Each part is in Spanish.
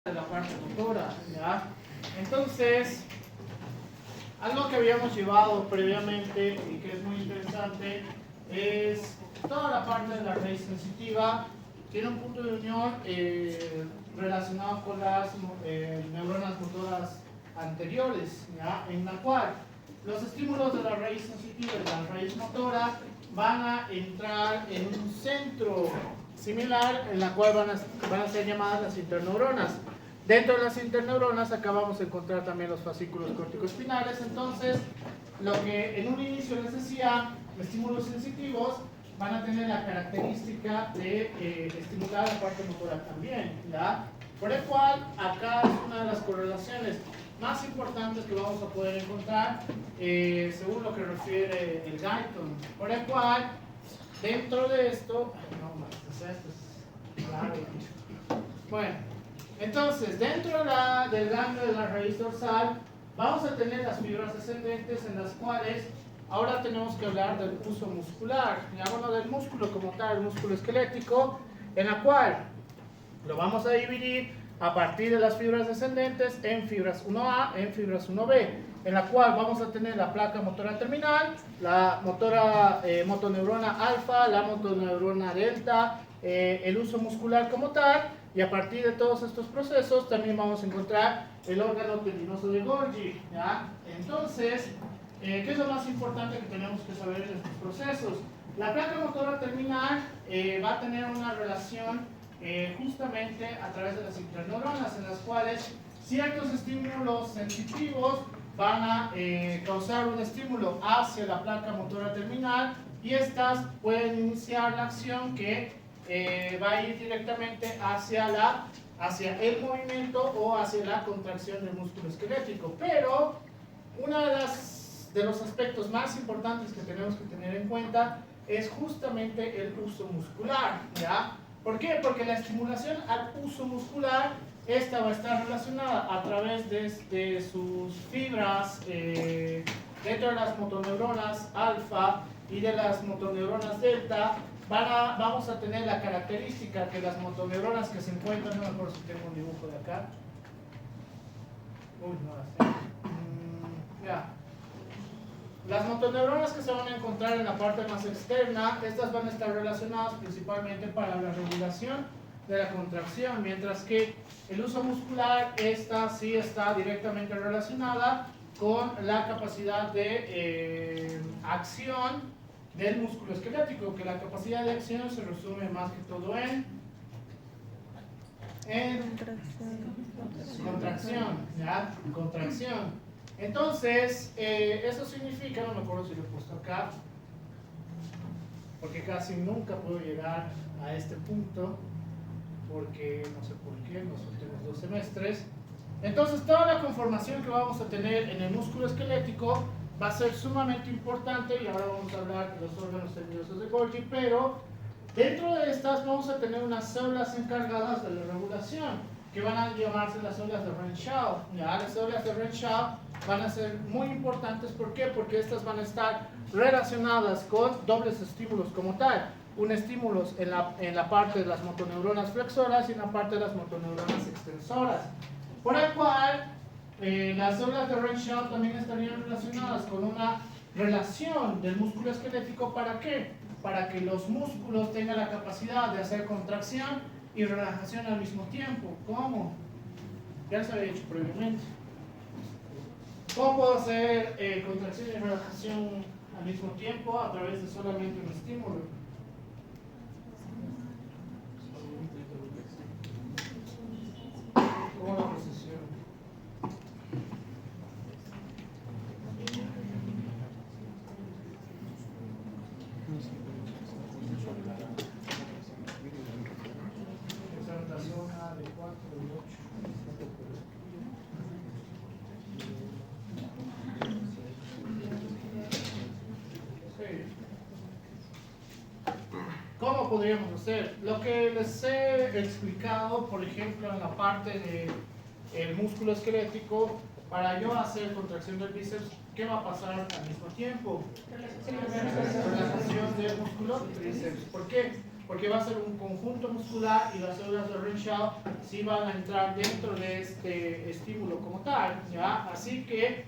de la parte motora, ¿ya? Entonces, algo que habíamos llevado previamente y que es muy interesante es toda la parte de la raíz sensitiva. Tiene un punto de unión relacionado con las neuronas motoras anteriores, ¿ya? En la cual los estímulos de la raíz sensitiva y de la raíz motora van a entrar en un centro similar en la cual van a ser llamadas las interneuronas. Dentro de las interneuronas acá vamos a encontrar también los fascículos corticoespinales. Entonces, lo que en un inicio les decía, estímulos sensitivos van a tener la característica de estimular la parte motora también, ¿ya? Por el cual, acá es una de las correlaciones más importantes que vamos a poder encontrar según lo que refiere el Guyton. Por el cual, dentro de esto, bueno, entonces dentro del ganglio de la raíz dorsal vamos a tener las fibras ascendentes en las cuales ahora tenemos que hablar del uso muscular, ya bueno, del músculo como tal, el músculo esquelético, en la cual lo vamos a dividir a partir de las fibras descendentes en fibras 1A, en fibras 1B, en la cual vamos a tener la placa motora terminal, la motoneurona alfa, la motoneurona delta, el uso muscular como tal, y a partir de todos estos procesos también vamos a encontrar el órgano tendinoso de Golgi, ¿ya? Entonces, ¿qué es lo más importante que tenemos que saber en estos procesos? La placa motora terminal va a tener una relación justamente a través de las interneuronas, en las cuales ciertos estímulos sensitivos van a causar un estímulo hacia la placa motora terminal y estas pueden iniciar la acción que va a ir directamente hacia el movimiento o hacia la contracción del músculo esquelético. Pero uno de los aspectos más importantes que tenemos que tener en cuenta es justamente el uso muscular, ¿ya? ¿Por qué? Porque la estimulación al uso muscular, esta va a estar relacionada a través de sus fibras dentro de las motoneuronas alfa y de las motoneuronas delta. Vamos a tener la característica que las motoneuronas que se encuentran, no me acuerdo si tengo un dibujo de acá. Uy, no las tengo. Ya. Las motoneuronas que se van a encontrar en la parte más externa, estas van a estar relacionadas principalmente para la regulación de la contracción, mientras que el uso muscular, esta sí está directamente relacionada con la capacidad de acción del músculo esquelético, que la capacidad de acción se resume más que todo en contracción, ¿ya? Contracción. Entonces, eso significa, no me acuerdo si lo he puesto acá, porque casi nunca puedo llegar a este punto, porque no sé por qué, en los últimos 2 semestres. Entonces, toda la conformación que vamos a tener en el músculo esquelético va a ser sumamente importante, y ahora vamos a hablar de los órganos tendinosos de Golgi, pero dentro de estas vamos a tener unas células encargadas de la regulación, que van a llamarse las células de Renshaw. ¿Ya? Las células de Renshaw van a ser muy importantes. ¿Por qué? Porque estas van a estar relacionadas con dobles estímulos como tal. Un estímulo en la parte de las motoneuronas flexoras y en la parte de las motoneuronas extensoras. Por el cual, las células de Renshaw también estarían relacionadas con una relación del músculo esquelético. ¿Para qué? Para que los músculos tengan la capacidad de hacer contracción y relajación al mismo tiempo. ¿Cómo? Ya se había hecho previamente. ¿Cómo puedo hacer contracción y relajación al mismo tiempo? A través de solamente un estímulo. ¿Cómo la precisión? De 4 y 8. ¿Cómo podríamos hacer? Lo que les he explicado, por ejemplo, en la parte del músculo esquelético, para yo hacer contracción del bíceps, ¿qué va a pasar al mismo tiempo? Relajación del músculo tríceps. ¿Por qué? Porque va a ser un conjunto muscular y las células de Renshaw sí van a entrar dentro de este estímulo como tal, ¿ya? Así que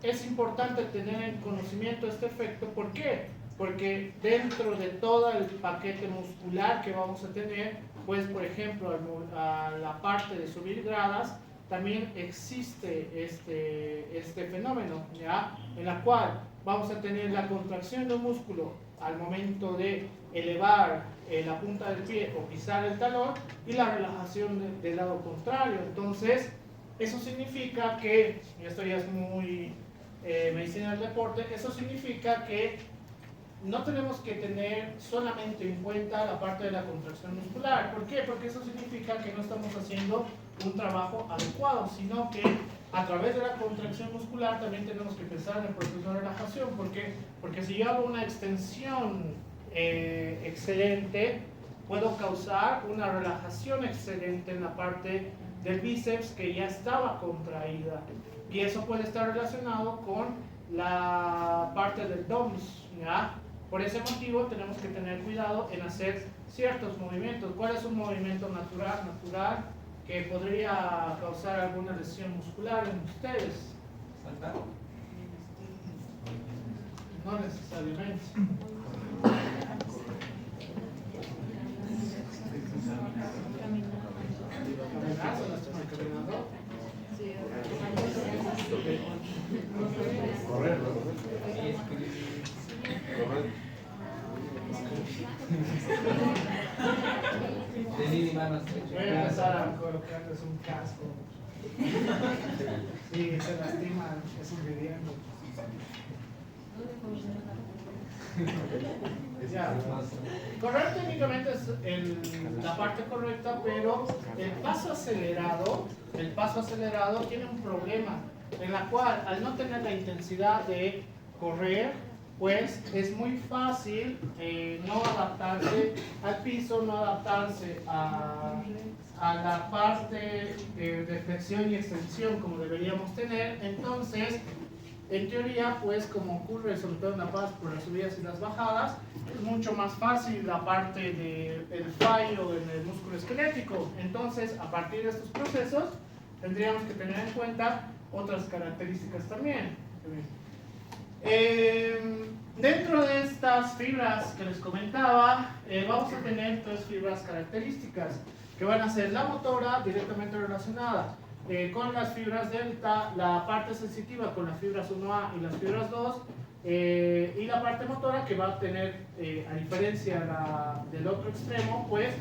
es importante tener en conocimiento este efecto. ¿Por qué? Porque dentro de todo el paquete muscular que vamos a tener, pues por ejemplo, a la parte de subir gradas, también existe este fenómeno, ¿ya? En la cual vamos a tener la contracción de un músculo al momento de elevar la punta del pie o pisar el talón y la relajación del lado contrario. Entonces, eso significa que, y esto ya es muy medicina del deporte, eso significa que no tenemos que tener solamente en cuenta la parte de la contracción muscular. ¿Por qué? Porque eso significa que no estamos haciendo un trabajo adecuado, sino que a través de la contracción muscular también tenemos que pensar en el proceso de relajación. ¿Por qué? Porque si yo hago una extensión excelente, puedo causar una relajación excelente en la parte del bíceps que ya estaba contraída. Y eso puede estar relacionado con la parte del DOMS, ¿ya? Por ese motivo tenemos que tener cuidado en hacer ciertos movimientos. ¿Cuál es un movimiento natural que podría causar alguna lesión muscular en ustedes? ¿Saltar? No necesariamente. ¿Caminar? ¿Se lastiman caminando? Correr. Tenis y manos. Voy a empezar a colocarles un casco. Sí, se lastiman, es un viviendo. Ya. Correr técnicamente es la parte correcta, pero el paso acelerado tiene un problema, en la cual al no tener la intensidad de correr, pues es muy fácil no adaptarse al piso, no adaptarse a la parte de flexión y extensión como deberíamos tener. Entonces, en teoría, pues como ocurre sobre todo en La Paz por las subidas y las bajadas, es mucho más fácil la parte del fallo en el músculo esquelético. Entonces, a partir de estos procesos, tendríamos que tener en cuenta otras características también. Dentro de estas fibras que les comentaba, vamos a tener tres fibras características que van a ser la motora, directamente relacionada con las fibras delta, la parte sensitiva con las fibras 1A y las fibras 2, y la parte motora que va a tener, a diferencia del otro extremo, pues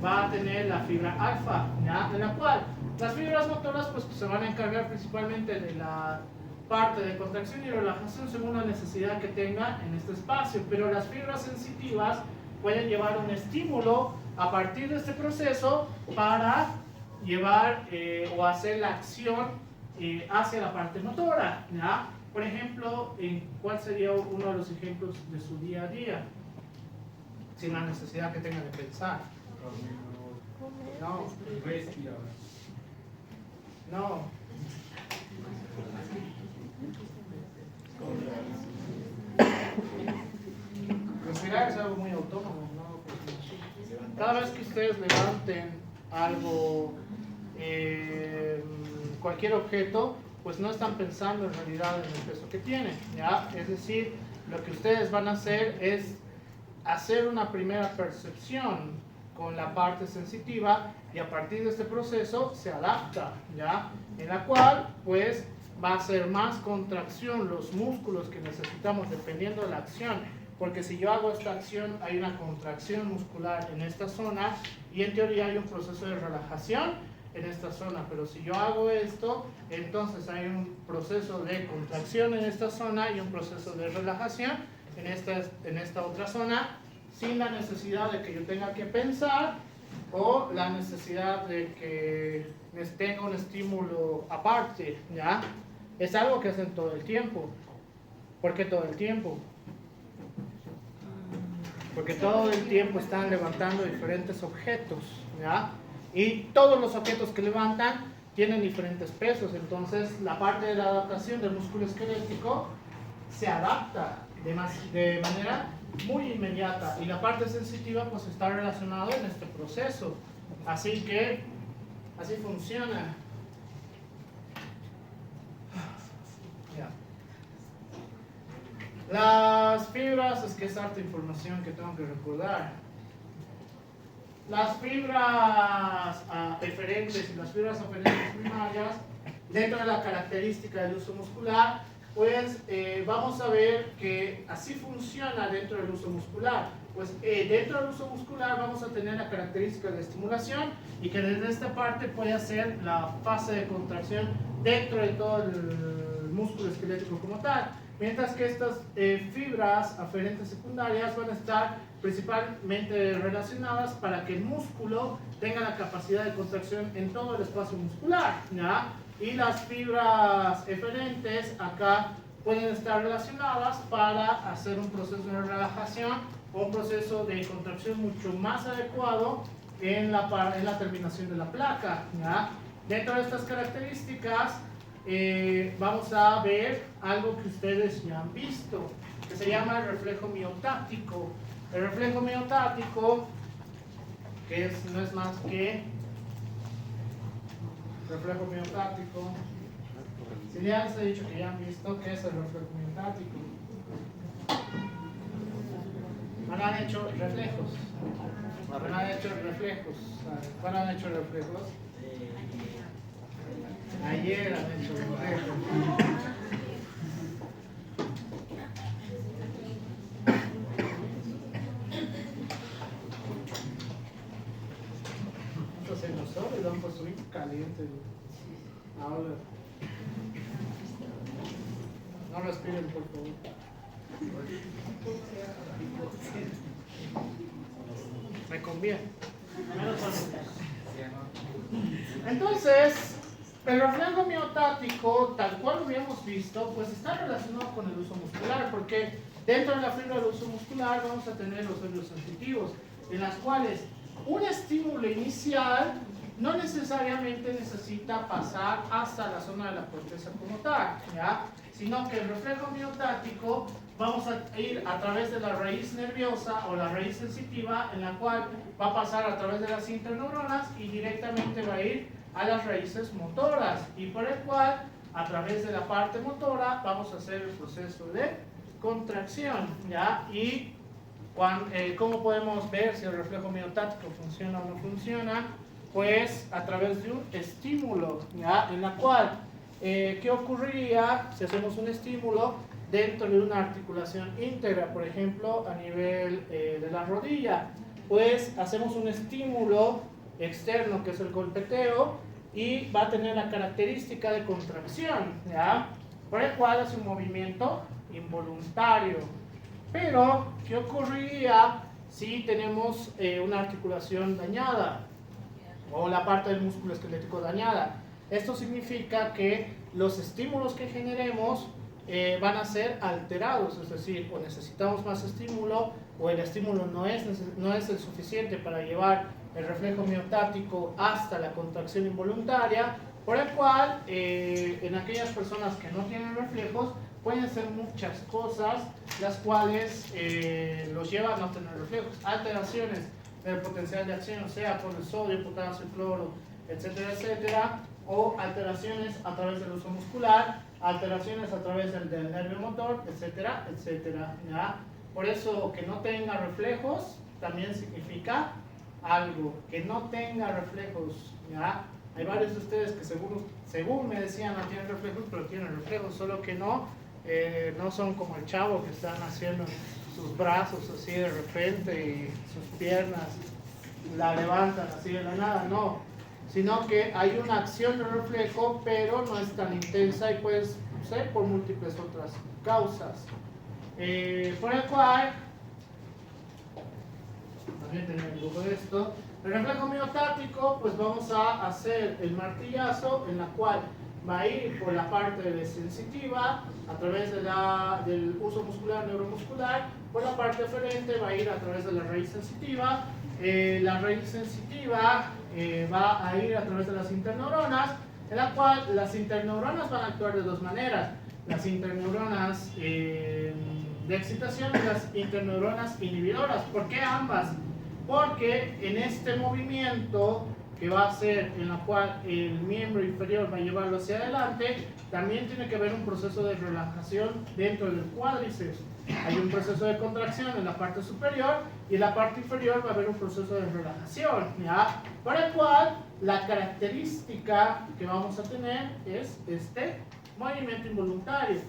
va a tener la fibra alfa, ¿ya? En la cual las fibras motoras pues se van a encargar principalmente de la parte de contracción y relajación según la necesidad que tenga en este espacio, pero las fibras sensitivas pueden llevar un estímulo a partir de este proceso para llevar o hacer la acción hacia la parte motora, ¿ya? Por ejemplo, ¿cuál sería uno de los ejemplos de su día a día? Sin la necesidad que tenga de pensar. No. No. Respirar es algo muy autónomo, ¿no? Cada vez que ustedes levanten algo, cualquier objeto, pues no están pensando en realidad en el peso que tiene, ¿ya? Es decir, lo que ustedes van a hacer es hacer una primera percepción con la parte sensitiva y a partir de este proceso se adapta, ¿ya? En la cual, pues, va a ser más contracción los músculos que necesitamos dependiendo de la acción, porque si yo hago esta acción hay una contracción muscular en esta zona y en teoría hay un proceso de relajación en esta zona, pero si yo hago esto, entonces hay un proceso de contracción en esta zona y un proceso de relajación en esta otra zona, sin la necesidad de que yo tenga que pensar o la necesidad de que tenga un estímulo aparte, ¿ya? Es algo que hacen todo el tiempo. ¿Por qué todo el tiempo? Porque todo el tiempo están levantando diferentes objetos, ¿ya? Y todos los objetos que levantan tienen diferentes pesos, entonces la parte de la adaptación del músculo esquelético se adapta de manera muy inmediata, y la parte sensitiva pues está relacionada en este proceso. Así que así funciona. Ya. Las fibras, es que es harta información que tengo que recordar. Las fibras eferentes y las fibras aferentes primarias, dentro de la característica del uso muscular, pues vamos a ver que así funciona dentro del uso muscular. Pues dentro del uso muscular vamos a tener la característica de estimulación, y que desde esta parte puede hacer la fase de contracción dentro de todo el músculo esquelético como tal. Mientras que estas fibras aferentes secundarias van a estar principalmente relacionadas para que el músculo tenga la capacidad de contracción en todo el espacio muscular, ¿ya? Y las fibras eferentes acá pueden estar relacionadas para hacer un proceso de relajación o un proceso de contracción mucho más adecuado en la terminación de la placa, ¿ya? Dentro de estas características vamos a ver algo que ustedes ya han visto, que se llama el reflejo miotáctico. El reflejo miotáctico, que no es más que reflejo miotáctico. Si ya les he dicho que ya han visto qué es el reflejo miotáctico, ¿cuándo han hecho reflejos? ¿Cuándo han hecho reflejos? ¿Cuándo han hecho reflejos? Ayer han hecho reflejos. Entonces nosotros lo han puesto bien caliente. Ahora. No respiren, por favor. Me conviene. Entonces, el reflejo miotáctico, tal cual lo habíamos visto, pues está relacionado con el uso muscular, porque dentro de la fibra del uso muscular vamos a tener los nervios sensitivos, en las cuales un estímulo inicial no necesariamente necesita pasar hasta la zona de la corteza como tal, ¿ya? Sino que el reflejo miotáctico vamos a ir a través de la raíz nerviosa o la raíz sensitiva, en la cual va a pasar a través de las interneuronas y directamente va a ir a las raíces motoras, y por el cual a través de la parte motora vamos a hacer el proceso de contracción, ¿ya? Y ¿cómo podemos ver si el reflejo miotáctico funciona o no funciona? Pues a través de un estímulo, ¿ya? En la cual, ¿qué ocurriría si hacemos un estímulo dentro de una articulación íntegra? Por ejemplo, a nivel de la rodilla, pues hacemos un estímulo externo, que es el golpeteo, y va a tener la característica de contracción, ¿ya? Por el cual hace un movimiento involuntario. Pero, ¿qué ocurriría si tenemos una articulación dañada o la parte del músculo esquelético dañada? Esto significa que los estímulos que generemos van a ser alterados, es decir, o necesitamos más estímulo, o el estímulo no es el suficiente para llevar el reflejo miotáctico hasta la contracción involuntaria, por el cual en aquellas personas que no tienen reflejos pueden ser muchas cosas las cuales los llevan a no tener reflejos. Alteraciones del potencial de acción, o sea, por el sodio, potasio, cloro, etcétera, etcétera, o alteraciones a través del uso muscular, alteraciones a través del nervio motor, etcétera, etcétera, ¿ya? Por eso, que no tenga reflejos también significa algo, que no tenga reflejos, ¿ya? Hay varios de ustedes que según me decían no tienen reflejos, pero tienen reflejos, solo que no son como el chavo que están haciendo sus brazos así de repente y sus piernas la levantan así de la nada, no, sino que hay una acción de reflejo, pero no es tan intensa y puede ser por múltiples otras causas, por el cual también tenemos un poco de esto. El reflejo miotáctico, pues vamos a hacer el martillazo, en la cual va a ir por la parte sensitiva a través del uso muscular, neuromuscular. Por la parte eferente va a ir a través de la raíz sensitiva. La raíz sensitiva va a ir a través de las interneuronas, en la cual las interneuronas van a actuar de dos maneras. Las interneuronas de excitación y las interneuronas inhibidoras. ¿Por qué ambas? Porque en este movimiento que va a ser en la cual el miembro inferior va a llevarlo hacia adelante, también tiene que haber un proceso de relajación dentro del cuádriceps. Hay un proceso de contracción en la parte superior y en la parte inferior va a haber un proceso de relajación, ¿ya? Para el cual la característica que vamos a tener es este movimiento involuntario.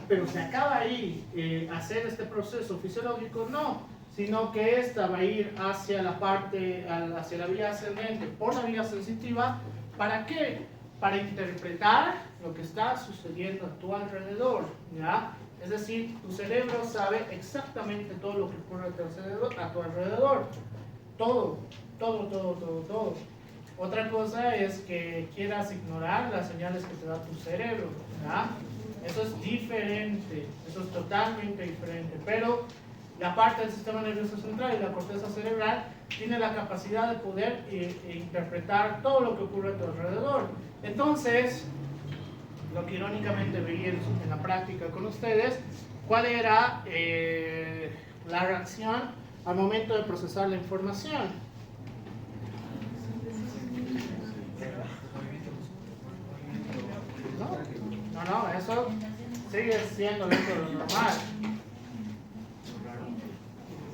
Pero se acaba ahí hacer este proceso fisiológico, no, sino que esta va a ir hacia la parte, hacia la vía ascendente por la vía sensitiva. ¿Para qué? Para interpretar lo que está sucediendo a tu alrededor, ¿ya? Es decir, tu cerebro sabe exactamente todo lo que ocurre a tu alrededor. Todo. Otra cosa es que quieras ignorar las señales que te da tu cerebro, ¿ya? Eso es diferente, eso es totalmente diferente. Pero la parte del sistema nervioso central y la corteza cerebral tiene la capacidad de poder interpretar todo lo que ocurre a tu alrededor. Entonces, lo que irónicamente veía en la práctica con ustedes, ¿cuál era la reacción al momento de procesar la información? No, eso sigue siendo dentro de lo normal.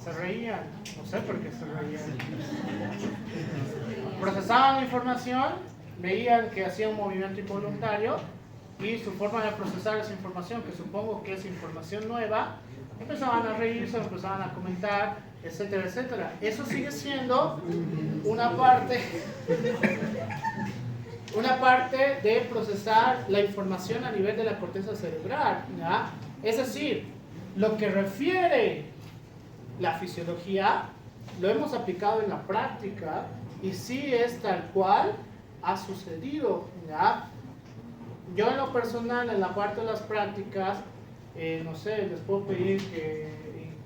Se reían, no sé por qué se reían. Procesaban la información, veían que hacía un movimiento involuntario y su forma de procesar esa información, que supongo que es información nueva, empezaban a reírse, empezaban a comentar, etcétera, etcétera. Eso sigue siendo una parte de procesar la información a nivel de la corteza cerebral, ¿ya? Es decir, lo que refiere la fisiología lo hemos aplicado en la práctica y sí es tal cual ha sucedido, ¿ya? Yo en lo personal, en la parte de las prácticas, no sé, les puedo pedir que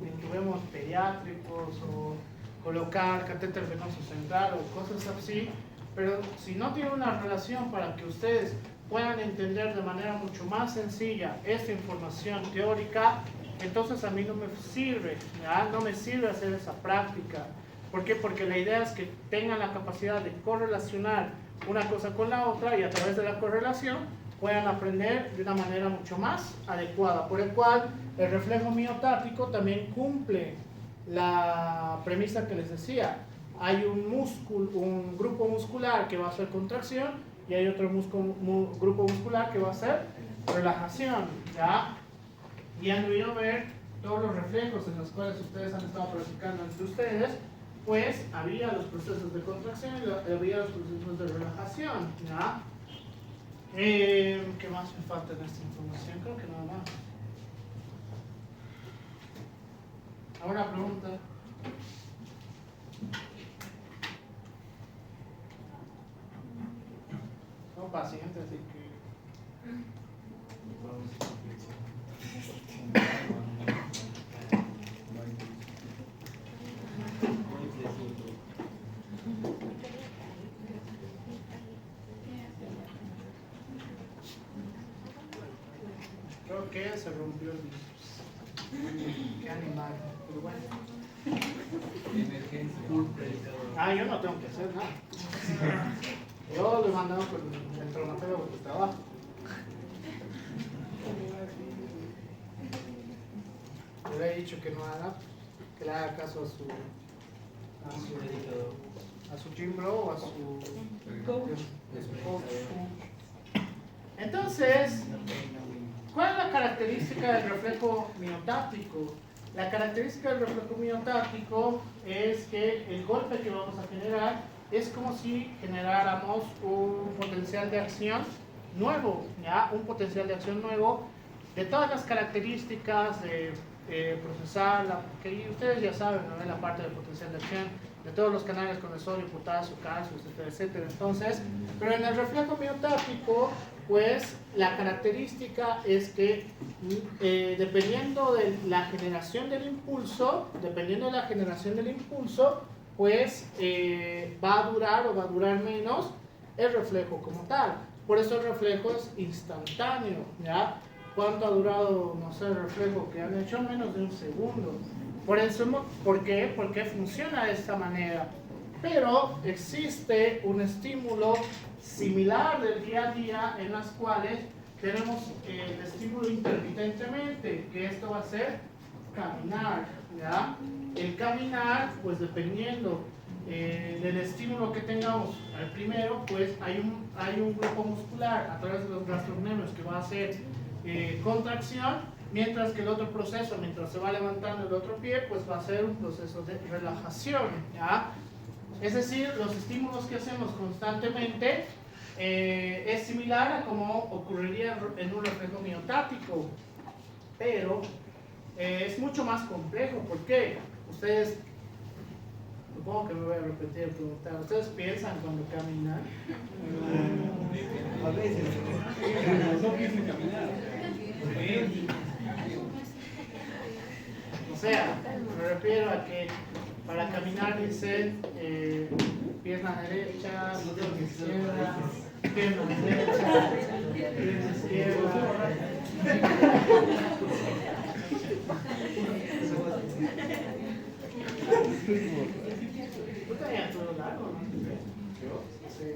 intubemos pediátricos o colocar catéter venoso central o cosas así, pero si no tiene una relación para que ustedes puedan entender de manera mucho más sencilla esta información teórica, entonces a mí no me sirve, ¿ya? No me sirve hacer esa práctica. ¿Por qué? Porque la idea es que tengan la capacidad de correlacionar una cosa con la otra y a través de la correlación puedan aprender de una manera mucho más adecuada, por el cual el reflejo miotático también cumple la premisa que les decía. Hay un grupo muscular que va a hacer contracción y hay otro grupo muscular que va a hacer relajación, ¿ya? Y han debido ver todos los reflejos en los cuales ustedes han estado practicando entre ustedes, pues había los procesos de contracción y había los procesos de relajación, ¿ya? ¿Qué más me falta en esta información? Creo que nada más. Ahora pregunta. No, paciente, así que... Creo que se rompió el virus. Qué animal. Pero bueno. Yo no tengo que hacer nada. Yo lo he mandado con el traumatólogo que trabaja. Le he dicho que no haga, que le haga caso a su gym bro o a su coach. Entonces, ¿cuál es la característica del reflejo miotático? La característica del reflejo miotático es que el golpe que vamos a generar es como si generáramos un potencial de acción nuevo, ¿ya? Un potencial de acción nuevo de todas las características de procesar, que ustedes ya saben, ¿no? La parte del potencial de acción, de todos los canales con el sodio, potasio, calcio, etcétera, etcétera. Entonces, pero en el reflejo miotático, pues la característica es que dependiendo de la generación del impulso, pues va a durar o va a durar menos el reflejo como tal. Por eso el reflejo es instantáneo, ¿ya? ¿cuánto ha durado, no sé, el reflejo que han hecho? Menos de un segundo. Por eso, ¿por qué? Porque funciona de esta manera. Pero existe un estímulo similar del día a día en las cuales tenemos el estímulo intermitentemente, que esto va a ser caminar, ¿ya? El caminar, pues dependiendo del estímulo que tengamos al primero, pues hay un grupo muscular a través de los gastrocnemios que va a hacer contracción, mientras que el otro proceso, mientras se va levantando el otro pie, pues va a ser un proceso de relajación, ¿ya? Es decir, los estímulos que hacemos constantemente es similar a como ocurriría en un reflejo miotático, pero es mucho más complejo. ¿Por qué? Ustedes, supongo que me voy a repetir el preguntar, ¿ustedes piensan cuando caminan? A veces. No piensan caminar. O sea, me refiero a que para caminar dicen pierna derecha, pierna izquierda, pierna derecha, pierna izquierda. Tú tenías todo largo, ¿no? ¿Yo? Sí.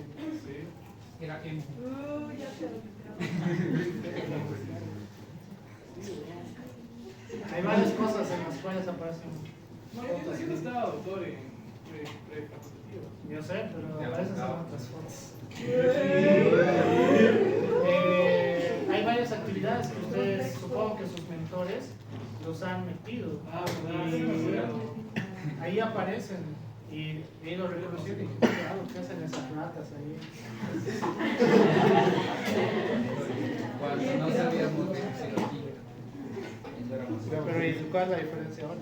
Era que Hay varias cosas en las cuales aparecen. No, yo también estaba doctor en pre-facultativa. Yo sé, pero a veces son otras fotos. Hay varias actividades que ustedes, supongo que sus mentores los han metido. Ah, verdad, Y sí me acuerdo. ahí aparecen. Y he ido reconociendo y dije, claro, ¿qué hacen esas ratas ahí? cuando no sabíamos de fisiología. Pero ¿y cuál es la diferencia ahora?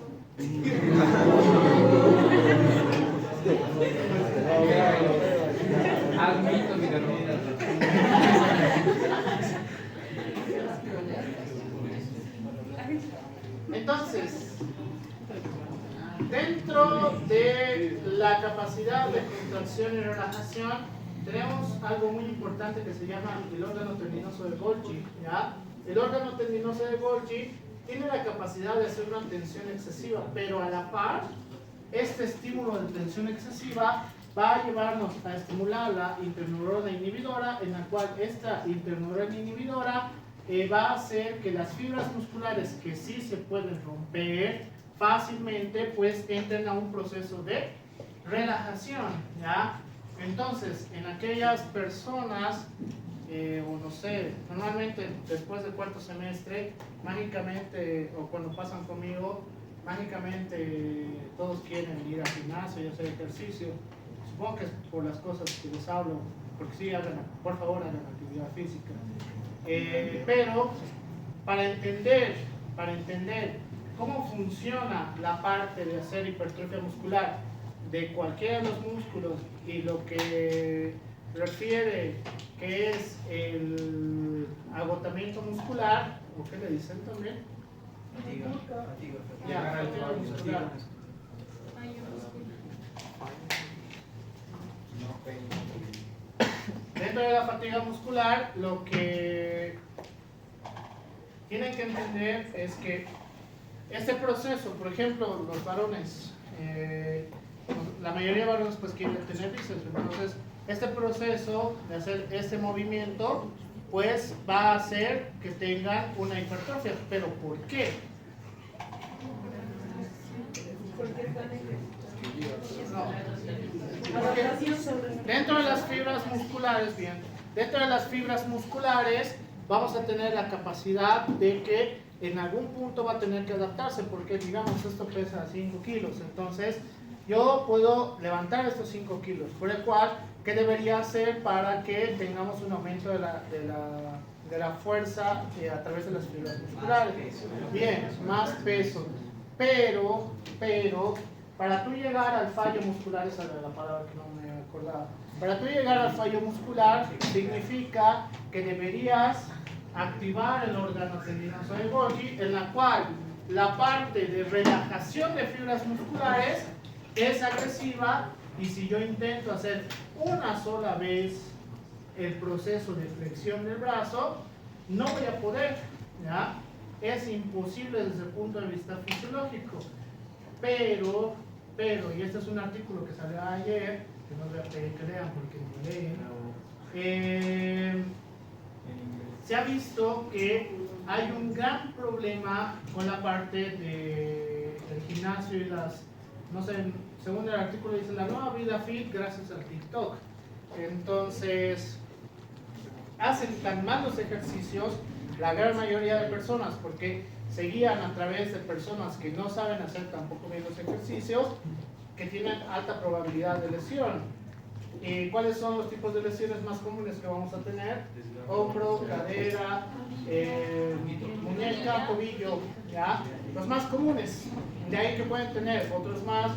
Admito mi derrota. Entonces, dentro de la capacidad de contracción y relajación, tenemos algo muy importante que se llama el órgano tendinoso de Golgi, ¿ya? El órgano tendinoso de Golgi tiene la capacidad de hacer una tensión excesiva, pero a la par, este estímulo de tensión excesiva va a llevarnos a estimular la interneurona inhibidora, en la cual esta interneurona inhibidora va a hacer que las fibras musculares que sí se pueden romper fácilmente, pues entren a un proceso de relajación, ¿ya? Entonces, en aquellas personas, o no sé, normalmente después del cuarto semestre, mágicamente, o cuando pasan conmigo, mágicamente todos quieren ir al gimnasio y hacer ejercicio. Supongo que es por las cosas que les hablo, porque sí, por favor hagan actividad física. Pero para entender cómo funciona la parte de hacer hipertrofia muscular de cualquiera de los músculos y lo que refiere que es el agotamiento muscular, ¿o qué le dicen también? Ya, fatiga muscular. Dentro de la fatiga muscular, lo que tienen que entender es que este proceso, por ejemplo, los varones, la mayoría de varones pues quieren tener bíceps, entonces este proceso de hacer este movimiento pues va a hacer que tengan una hipertrofia. ¿Pero por qué? Porque dentro de las fibras musculares, dentro de las fibras musculares vamos a tener la capacidad de que en algún punto va a tener que adaptarse, porque digamos esto pesa 5 kilos, entonces yo puedo levantar estos 5 kilos, por el cual, ¿qué debería hacer para que tengamos un aumento de la fuerza a través de las fibras musculares? Bien, más peso, pero, para tú llegar al fallo muscular, esa era la palabra que no me acordaba, para tú llegar al fallo muscular significa que deberías activar el órgano tendinoso de Golgi, en la cual la parte de relajación de fibras musculares es agresiva, y si yo intento hacer una sola vez el proceso de flexión del brazo, no voy a poder. ¿ya? Es imposible desde el punto de vista fisiológico, pero, y este es un artículo que salió ayer, que no voy a pedir que lean porque no leen, se ha visto que hay un gran problema con la parte del gimnasio y las, no sé, según el artículo dice la nueva vida fit gracias al TikTok. Entonces, hacen tan malos ejercicios la gran mayoría de personas porque se guían a través de personas que no saben hacer tampoco bien los ejercicios, que tienen alta probabilidad de lesión. ¿Y cuáles son los tipos de lesiones más comunes que vamos a tener? Hombro, cadera, muñeca, tobillo, ¿ya? Los más comunes. De ahí que pueden tener otros más,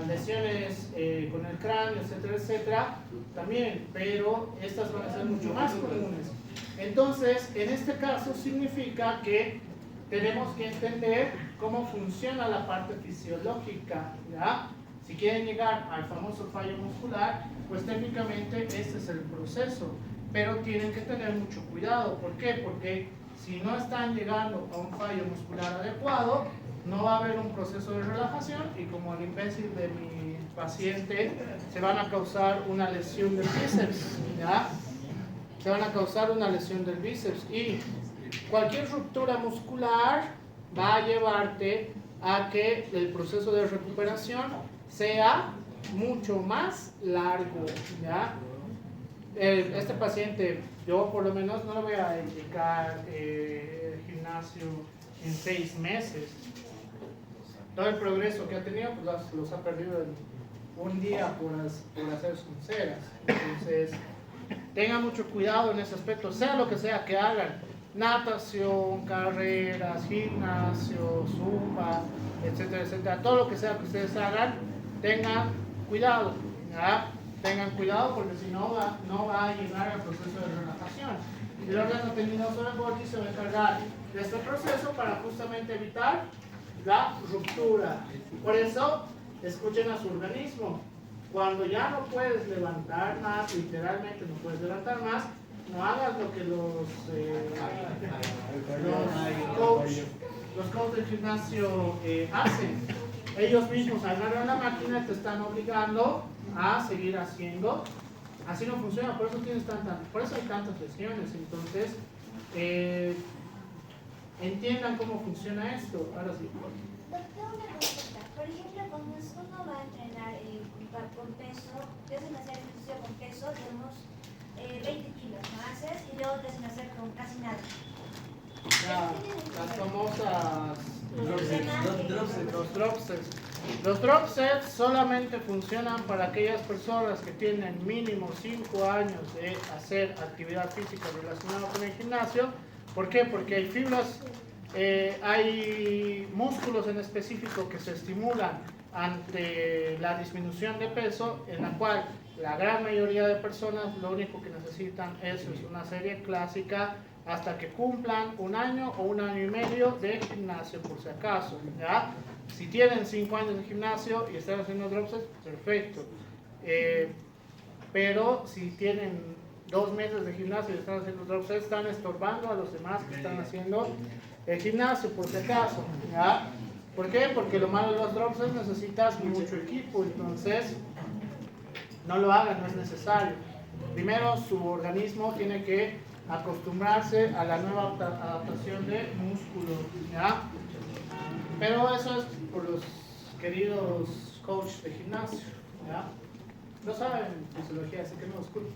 lesiones con el cráneo, etcétera, etcétera, también, pero estas van a ser mucho más comunes. Entonces, en este caso significa que tenemos que entender cómo funciona la parte fisiológica, ¿ya? Si quieren llegar al famoso fallo muscular, pues técnicamente este es el proceso, pero tienen que tener mucho cuidado. ¿Por qué? Porque si no están llegando a un fallo muscular adecuado, no va a haber un proceso de relajación y como el imbécil de mi paciente, se van a causar una lesión del bíceps, ¿ya? Se van a causar una lesión del bíceps y cualquier ruptura muscular va a llevarte a que el proceso de recuperación sea mucho más largo, ¿ya? Este paciente, yo por lo menos no le voy a dedicar el gimnasio en 6 meses. Todo el progreso que ha tenido, pues los ha perdido en un día por hacer sus ceras. Entonces, tengan mucho cuidado en ese aspecto, sea lo que sea que hagan, natación, carreras, gimnasio, zumba, etcétera, etcétera, todo lo que sea que ustedes hagan, tengan cuidado, ¿ya? Tengan cuidado porque si no va a llegar al proceso de relajación. El órgano tendinoso del borde se va a encargar de este proceso para justamente evitar la ruptura. Por eso, escuchen a su organismo. Cuando ya no puedes levantar más, literalmente no puedes levantar más, no hagas lo que los coaches del gimnasio hacen. Ellos mismos agarran la máquina y te están obligando a seguir haciendo. Así no funciona, por eso hay tantas lesiones. Entonces, entiendan cómo funciona esto. Ahora sí. Doctor, una consulta. Por ejemplo, cuando uno va a entrenar con peso, te hacen hacer ejercicio con peso, digamos, 20 kilos, ¿no? Haces y luego te hacen hacer con casi nada. Las famosas los drop sets solamente funcionan para aquellas personas que tienen mínimo 5 años de hacer actividad física relacionada con el gimnasio. ¿Por qué? Porque hay fibras, hay músculos en específico que se estimulan ante la disminución de peso, en la cual la gran mayoría de personas lo único que necesitan es una serie clásica hasta que cumplan 1 año o 1 año y medio de gimnasio, por si acaso, ¿ya? Si tienen 5 años de gimnasio y están haciendo drop sets, perfecto. Pero si tienen 2 meses de gimnasio y están haciendo drop sets, están estorbando a los demás que están haciendo el gimnasio, por si acaso, ¿ya? ¿Por qué? Porque lo malo de los drop sets, necesitas mucho equipo, entonces no lo hagan, no es necesario. Primero, su organismo tiene que acostumbrarse a la nueva adaptación de músculo, ¿ya? Pero eso es por los queridos coaches de gimnasio, ¿ya? No saben fisiología, así que no los culpo.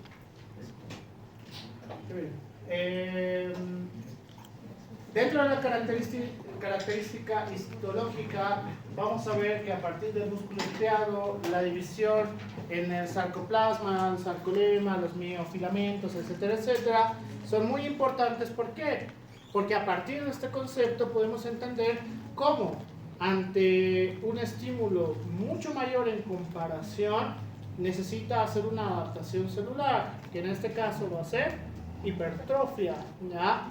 Dentro de la característica histológica, vamos a ver que a partir del músculo estriado, la división en el sarcoplasma, el sarcolema, los miofilamentos, etcétera, etcétera, son muy importantes. ¿Por qué? Porque a partir de este concepto podemos entender cómo ante un estímulo mucho mayor en comparación necesita hacer una adaptación celular, que en este caso va a ser hipertrofia, ¿ya?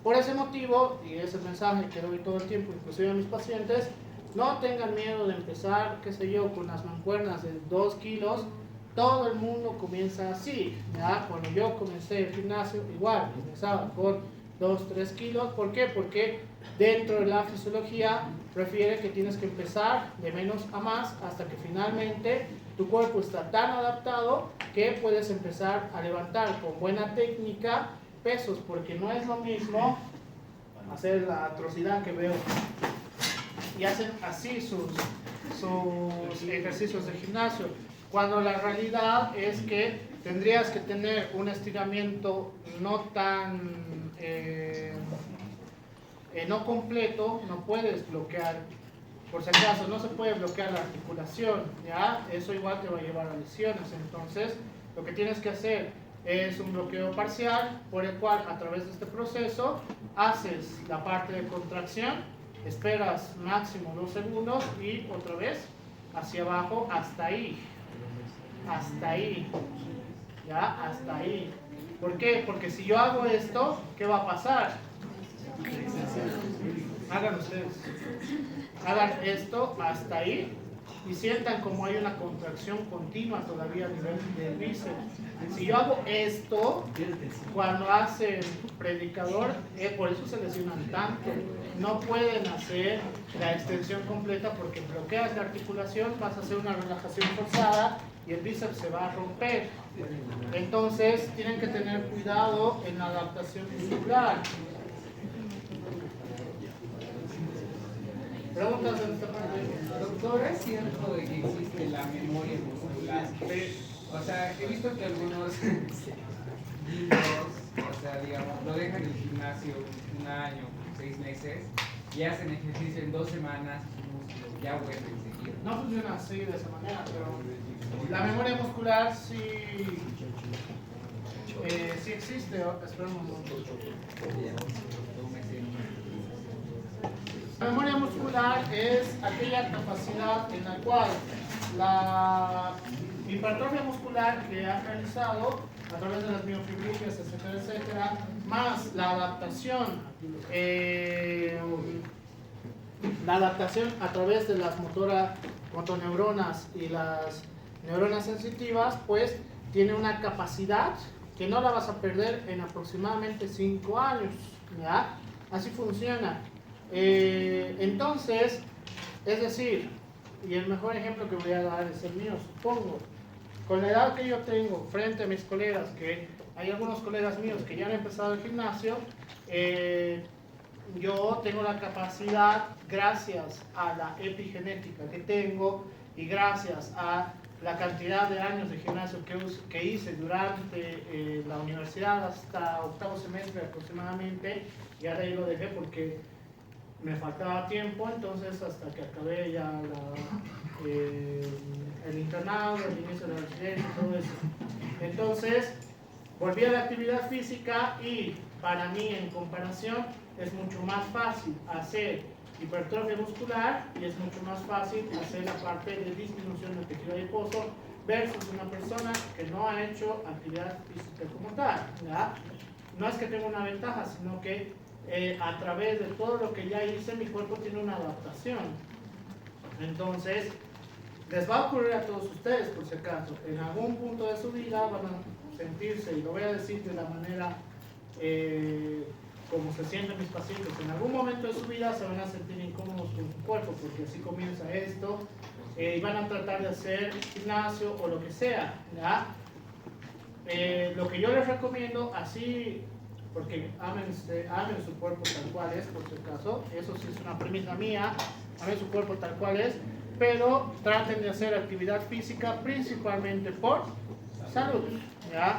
Por ese motivo, y ese mensaje que doy todo el tiempo, inclusive a mis pacientes, no tengan miedo de empezar, qué sé yo, con las mancuernas de 2 kilos. Todo el mundo comienza así, ¿ya? Cuando yo comencé el gimnasio, igual, comenzaba con 2, 3 kilos. ¿Por qué? Porque dentro de la fisiología refiere que tienes que empezar de menos a más hasta que finalmente tu cuerpo está tan adaptado que puedes empezar a levantar con buena técnica pesos, porque no es lo mismo hacer la atrocidad que veo y hacen así sus ejercicios de gimnasio, cuando la realidad es que tendrías que tener un estiramiento no tan no completo. No puedes bloquear, por si acaso no se puede bloquear la articulación, ¿ya? Eso igual te va a llevar a lesiones. Entonces lo que tienes que hacer es un bloqueo parcial, por el cual a través de este proceso haces la parte de contracción, esperas máximo 2 segundos y otra vez hacia abajo hasta ahí, ya, hasta ahí. ¿Por qué? Porque si yo hago esto, ¿qué va a pasar? Hagan ustedes, hagan esto hasta ahí y sientan como hay una contracción continua todavía a nivel del bíceps. Si yo hago esto, cuando hacen predicador, por eso se lesionan tanto. No pueden hacer la extensión completa porque bloqueas la articulación, vas a hacer una relajación forzada y el bíceps se va a romper. Entonces tienen que tener cuidado en la adaptación muscular. ¿Preguntas en esta parte? Doctor, ¿es cierto de que existe la memoria muscular? O sea, he visto que algunos niños, o sea, digamos, lo dejan en el gimnasio 1 año, 6 meses, y hacen ejercicio en 2 semanas, sus músculos ya vuelven a seguir. No funciona así de esa manera, pero la memoria muscular sí existe. Esperemos un momento. La memoria muscular es aquella capacidad en la cual la hipertrofia muscular que ha realizado a través de las miofibrilas, etcétera, etcétera, más la adaptación a través de las motoneuronas y las neuronas sensitivas, pues tiene una capacidad que no la vas a perder en aproximadamente 5 años, ¿ya? Así funciona. Entonces, es decir, y el mejor ejemplo que voy a dar es el mío, supongo, con la edad que yo tengo frente a mis colegas, que hay algunos colegas míos que ya han empezado el gimnasio, yo tengo la capacidad, gracias a la epigenética que tengo y gracias a la cantidad de años de gimnasio que hice durante la universidad hasta 8º semestre aproximadamente, y ahora ahí lo dejé porque me faltaba tiempo, entonces hasta que acabé ya el internado, el inicio de la residencia y todo eso. Entonces volví a la actividad física y para mí, en comparación, es mucho más fácil hacer hipertrofia muscular y es mucho más fácil hacer la parte de disminución del tejido adiposo versus una persona que no ha hecho actividad física como tal, ¿ya? No es que tenga una ventaja, sino que a través de todo lo que ya hice, mi cuerpo tiene una adaptación. Entonces, les va a ocurrir a todos ustedes, por si acaso, en algún punto de su vida van a sentirse, y lo voy a decir de la manera como se sienten mis pacientes, en algún momento de su vida se van a sentir incómodos con su cuerpo, porque así comienza esto, y van a tratar de hacer gimnasio o lo que sea, ¿ya? Lo que yo les recomiendo, así, porque amen su cuerpo tal cual es, por si acaso, eso sí es una premisa mía, amen su cuerpo tal cual es, pero traten de hacer actividad física principalmente por salud, ¿ya?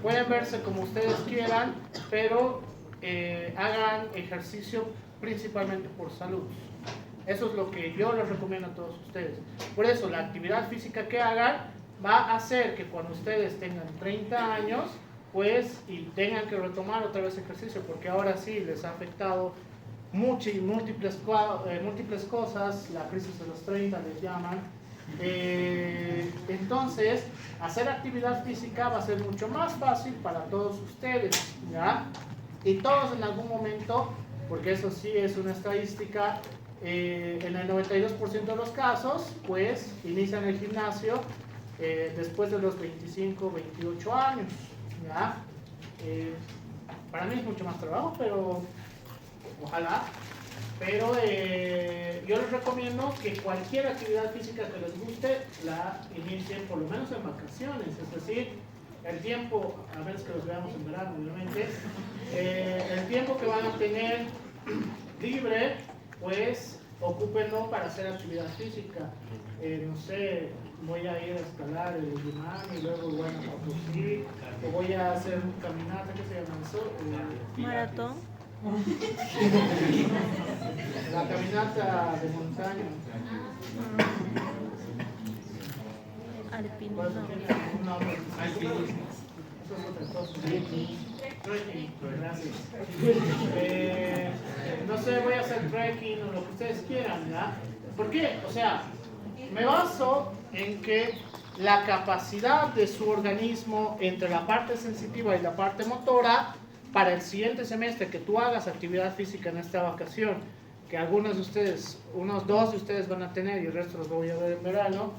Pueden verse como ustedes quieran, pero hagan ejercicio principalmente por salud. Eso es lo que yo les recomiendo a todos ustedes. Por eso la actividad física que hagan va a hacer que cuando ustedes tengan 30 años, pues, y tengan que retomar otra vez ejercicio, porque ahora sí les ha afectado múltiples cosas, la crisis de los 30 les llaman. Entonces, hacer actividad física va a ser mucho más fácil para todos ustedes, ¿ya? Y todos en algún momento, porque eso sí es una estadística, en el 92% de los casos, pues, inician el gimnasio después de los 25, 28 años, ¿ya? Para mí es mucho más trabajo, pero ojalá. Pero yo les recomiendo que cualquier actividad física que les guste la inicien por lo menos en vacaciones, es decir, el tiempo, a menos que los veamos en verano obviamente, el tiempo que van a tener libre, pues ocúpenlo para hacer actividad física. No sé, voy a ir a escalar el Yumán y luego voy a Potosí, o voy a hacer un caminata, ¿qué se llama eso? Maratón. La caminata de montaña. Alpinismo. Alpinismo. Eso es otra cosa. Trekking, gracias. No sé, voy a hacer trekking o lo que ustedes quieran, ¿verdad? ¿Por qué? O sea, me baso en que la capacidad de su organismo entre la parte sensitiva y la parte motora, para el siguiente semestre que tú hagas actividad física en esta vacación, que algunos de ustedes, unos 2 de ustedes van a tener y el resto los voy a ver en verano,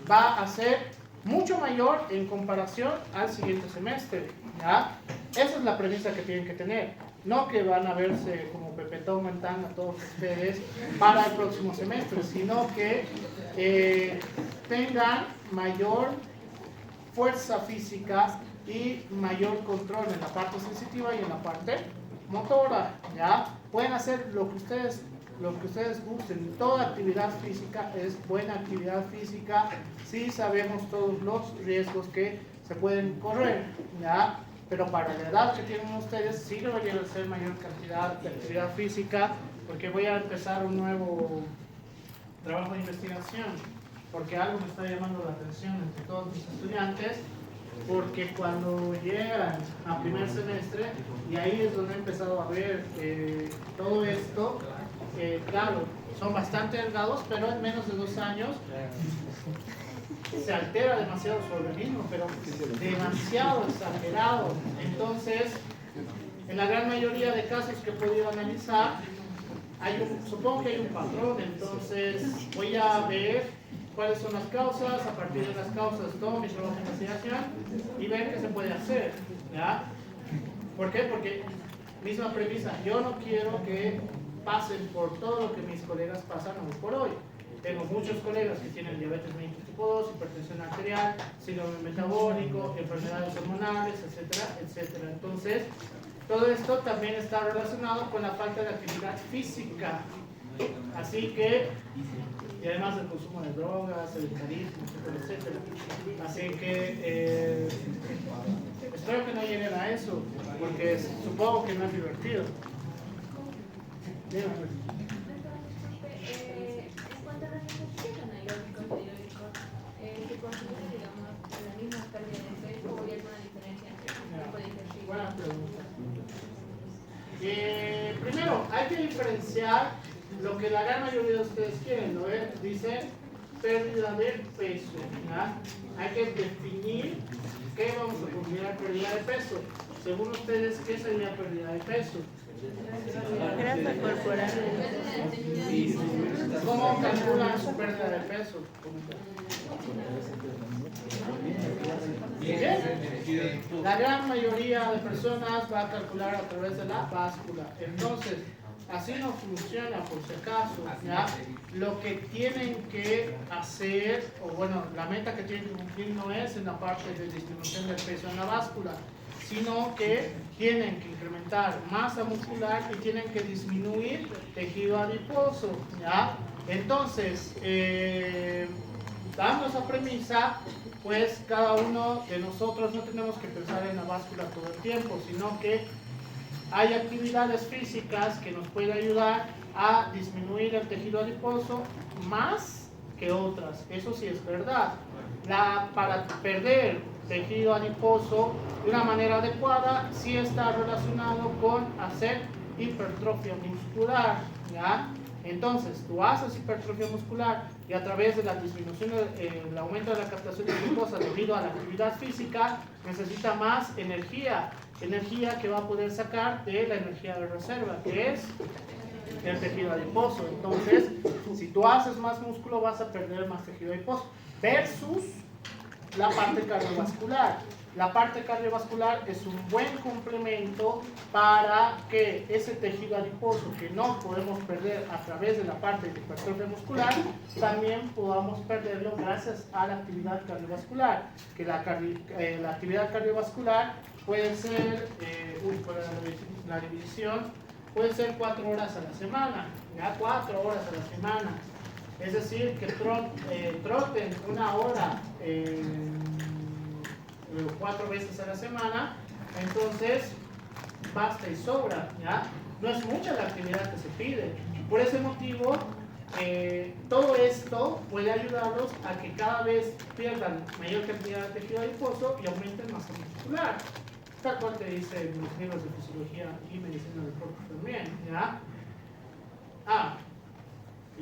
va a ser mucho mayor en comparación al siguiente semestre, ¿ya? Esa es la premisa que tienen que tener, no que van a verse como Pepetón Montana todos ustedes para el próximo semestre, sino que tengan mayor fuerza física y mayor control en la parte sensitiva y en la parte motora, ¿ya? Pueden hacer lo que ustedes gusten. Toda actividad física es buena actividad física si sabemos todos los riesgos que se pueden correr, ¿ya? Pero para la edad que tienen ustedes sí deberían hacer mayor cantidad de actividad física, porque voy a empezar un nuevo trabajo de investigación, porque algo me está llamando la atención entre todos mis estudiantes, porque cuando llegan a primer semestre, y ahí es donde he empezado a ver todo esto, claro, son bastante delgados, pero en menos de 2 años se altera demasiado su organismo, pero demasiado exagerado. Entonces, en la gran mayoría de casos que he podido analizar, supongo que hay un patrón, entonces voy a ver cuáles son las causas, a partir de las causas todo mi trabajo de investigación y ver qué se puede hacer, ¿ya? ¿Por qué? Porque, misma premisa, yo no quiero que pasen por todo lo que mis colegas pasan hoy por hoy. Tengo muchos colegas que tienen diabetes mellitus tipo 2, hipertensión arterial, síndrome metabólico, enfermedades hormonales, etcétera, etcétera. Entonces, todo esto también está relacionado con la falta de actividad física. Así que, y además del consumo de drogas, sedentarismo, etcétera, etcétera. Así que espero que no lleguen a eso, porque supongo que no es divertido. Dígame. En cuanto a los ejercicios anaeróbicos periódicos, ¿se considera, digamos, la misma pérdida de peso o hay alguna diferencia entre el tipo de ejercicio? Buena pregunta. Primero, hay que diferenciar lo que la gran mayoría de ustedes quieren, ¿no? Dice pérdida de peso, ¿ya? Hay que definir qué vamos a considerar pérdida de peso. Según ustedes, ¿qué sería pérdida de peso? Grasa corporal. ¿Cómo calculan su pérdida de peso? Bien. La gran mayoría de personas va a calcular a través de la báscula. Entonces, así no funciona, por si acaso, ¿ya? Lo que tienen que hacer, o bueno, la meta que tienen que cumplir no es en la parte de disminución del peso en la báscula, sino que tienen que incrementar masa muscular y tienen que disminuir tejido adiposo, ¿ya? Entonces, dando esa premisa, pues cada uno de nosotros no tenemos que pensar en la báscula todo el tiempo, sino que hay actividades físicas que nos pueden ayudar a disminuir el tejido adiposo más que otras, eso sí es verdad. Para perder tejido adiposo de una manera adecuada sí está relacionado con hacer hipertrofia muscular, ¿ya? Entonces, tú haces hipertrofia muscular y a través de la disminución, el aumento de la captación de glucosa debido a la actividad física, necesita más energía que va a poder sacar de la energía de reserva, que es el tejido adiposo. Entonces, si tú haces más músculo, vas a perder más tejido adiposo, versus la parte cardiovascular. la parte cardiovascular es un buen complemento para que ese tejido adiposo que no podemos perder a través de la parte de hipertrofia muscular, también podamos perderlo gracias a la actividad cardiovascular, que la actividad cardiovascular puede ser, por la división, puede ser 4 horas a la semana, ¿ya? 4 horas a la semana. Es decir, que troten 1 hora 4 veces a la semana, entonces basta y sobra, ¿ya? No es mucha la actividad que se pide. Por ese motivo, todo esto puede ayudarlos a que cada vez pierdan mayor cantidad de tejido adiposo y aumenten masa muscular. Tal cual te dice en los libros de fisiología y medicina del cuerpo también, ¿ya?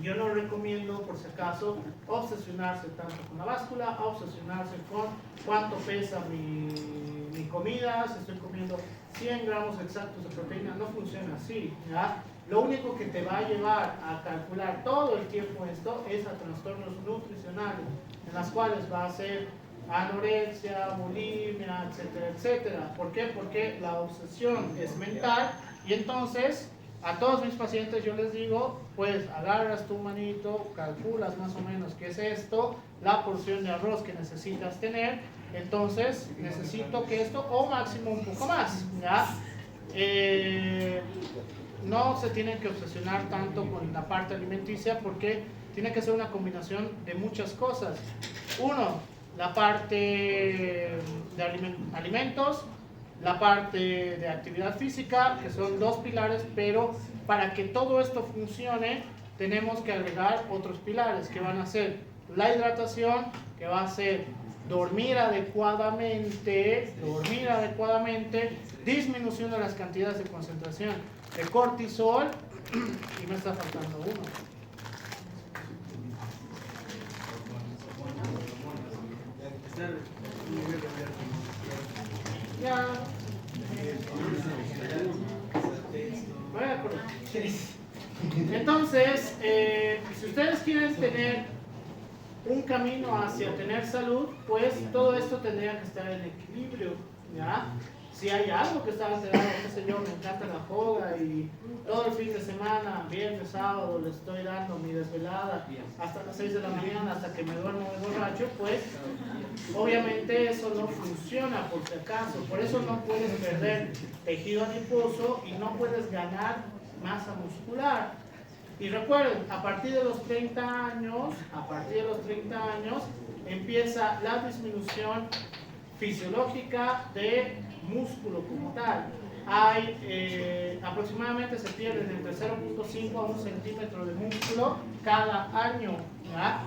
Yo no recomiendo, por si acaso, obsesionarse tanto con la báscula, obsesionarse con cuánto pesa mi comida, si estoy comiendo 100 gramos exactos de proteína, no funciona así, ¿ya? Lo único que te va a llevar a calcular todo el tiempo esto es a trastornos nutricionales, en las cuales va a ser anorexia, bulimia, etcétera, etcétera. ¿Por qué? Porque la obsesión es mental y entonces a todos mis pacientes yo les digo, pues agarras tu manito, calculas más o menos qué es esto, la porción de arroz que necesitas tener, entonces necesito que esto, o máximo un poco más, ¿ya? No se tienen que obsesionar tanto con la parte alimenticia porque tiene que ser una combinación de muchas cosas. Uno, la parte de alimentos, la parte de actividad física, que son 2 pilares, pero para que todo esto funcione tenemos que agregar otros pilares que van a ser la hidratación, que va a ser dormir adecuadamente, disminución de las cantidades de concentración de cortisol, y me está faltando uno. Ya. Entonces, si ustedes quieren tener un camino hacia tener salud, pues todo esto tendría que estar en equilibrio, ¿ya? Si hay algo que está alterado, qué sé yo, me encanta la joda y todo el fin de semana, viernes, sábado, le estoy dando mi desvelada hasta las 6 de la mañana, hasta que me duermo de borracho, pues obviamente eso no funciona por si acaso. Por eso no puedes perder tejido adiposo y no puedes ganar masa muscular. Y recuerden, a partir de los 30 años, empieza la disminución fisiológica de músculo como tal. Aproximadamente se pierden entre 0.5 a 1 centímetro de músculo cada año, ¿ya?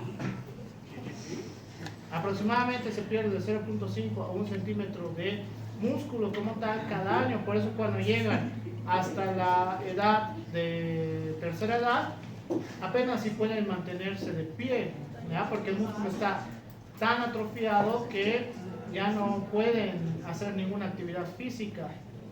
Aproximadamente se pierde de 0.5 a 1 centímetro de músculo como tal cada año. Por eso cuando llegan hasta la edad de tercera edad, apenas si pueden mantenerse de pie, ¿ya? Porque el músculo está tan atrofiado que ya no pueden hacer ninguna actividad física,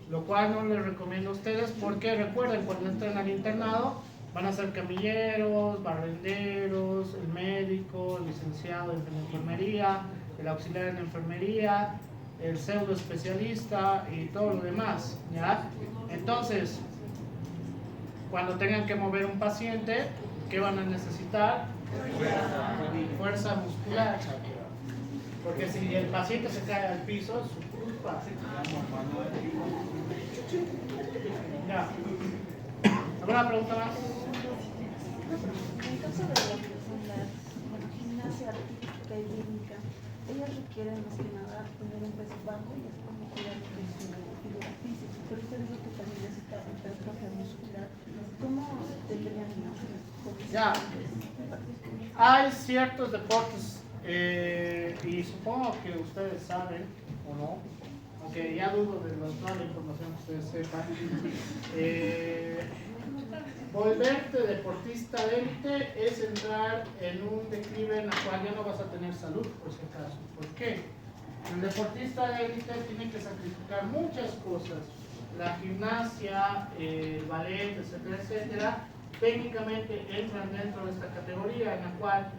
lo cual no les recomiendo a ustedes porque recuerden, cuando entren al internado van a ser camilleros, barrenderos, el médico, el licenciado en enfermería, el auxiliar en enfermería, el pseudo especialista y todo lo demás, ¿ya? Entonces, cuando tengan que mover un paciente, ¿qué van a necesitar? Fuerza muscular. Porque si el paciente se cae al piso, es su culpa. Ya. ¿Alguna pregunta más? En caso de la gimnasia rítmica, ellas requieren más que nada tener un peso bajo y es como cuidar de su figura física. Pero usted dijo que también necesita hipertrofia muscular. ¿Cómo tendrían que Ya. Hay ciertos deportes, y supongo que ustedes saben, o no, aunque ya dudo de toda la información que ustedes sepan. Volverte deportista de élite es entrar en un declive en el cual ya no vas a tener salud, por si acaso. ¿Por qué? El deportista de élite tiene que sacrificar muchas cosas. La gimnasia, el ballet, etcétera, etcétera, técnicamente entran dentro de esta categoría en la cual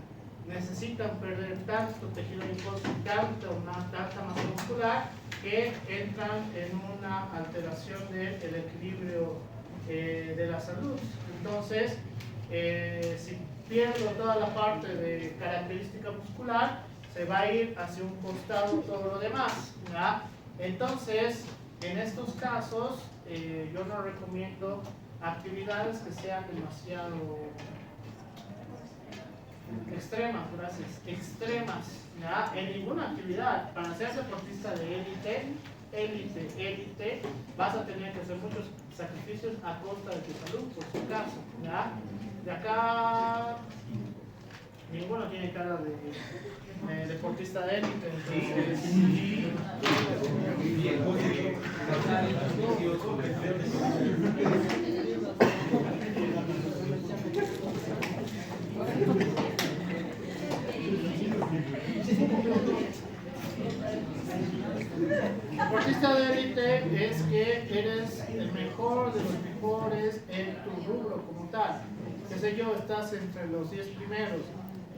necesitan perder tanto tejido adiposo, tanta masa muscular, que entran en una alteración del equilibrio de la salud. Entonces, si pierdo toda la parte de característica muscular, se va a ir hacia un costado todo lo demás, ¿ya? Entonces, en estos casos, yo no recomiendo actividades que sean demasiado extremas, gracias, extremas, ¿ya? En ninguna actividad. Para ser deportista de élite, vas a tener que hacer muchos sacrificios a costa de tu salud, por si acaso, ¿ya? De acá, ninguno tiene cara de deportista de élite, entonces, sí. Deportista de élite es que eres el mejor de los mejores en tu rubro como tal. Qué sé yo, estás entre los 10 primeros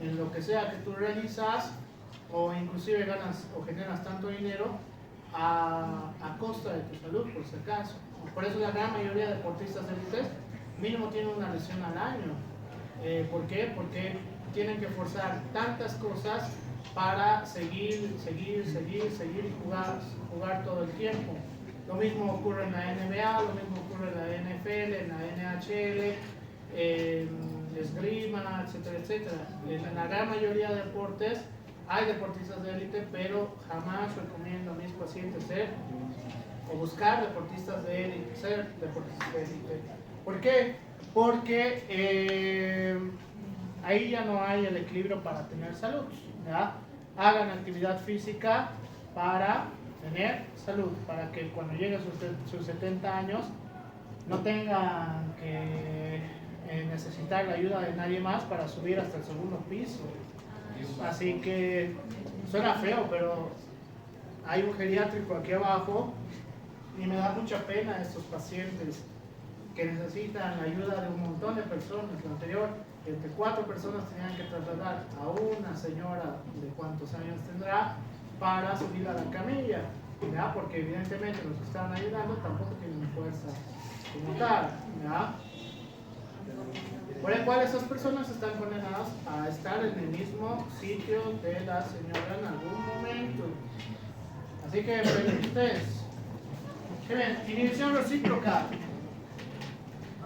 en lo que sea que tú realizas, o inclusive ganas o generas tanto dinero a costa de tu salud, por si acaso. Por eso la gran mayoría de deportistas élites mínimo tienen una lesión al año. ¿Por qué? Porque tienen que forzar tantas cosas para seguir y jugar todo el tiempo. Lo mismo ocurre en la NBA, lo mismo ocurre en la NFL, en la NHL, esgrima, etcétera, etcétera. En la gran mayoría de deportes hay deportistas de élite, pero jamás recomiendo a mis pacientes buscar deportistas de élite, ser deportistas de élite. ¿Por qué? Porque ahí ya no hay el equilibrio para tener salud, ¿ya? Hagan actividad física para tener salud, para que cuando lleguen sus 70 años no tengan que necesitar la ayuda de nadie más para subir hasta el segundo piso. Así que suena feo, pero hay un geriátrico aquí abajo y me da mucha pena estos pacientes que necesitan la ayuda de un montón de personas. Lo anterior, entre 4 personas tenían que trasladar a una señora de cuántos años tendrá para subir a la camilla, ¿ya? Porque evidentemente los que estaban ayudando tampoco tienen fuerza como tal, ¿ya? Por el cual esas personas están condenadas a estar en el mismo sitio de la señora en algún momento. Así que ustedes, ¿qué ven? Inhibición recíproca.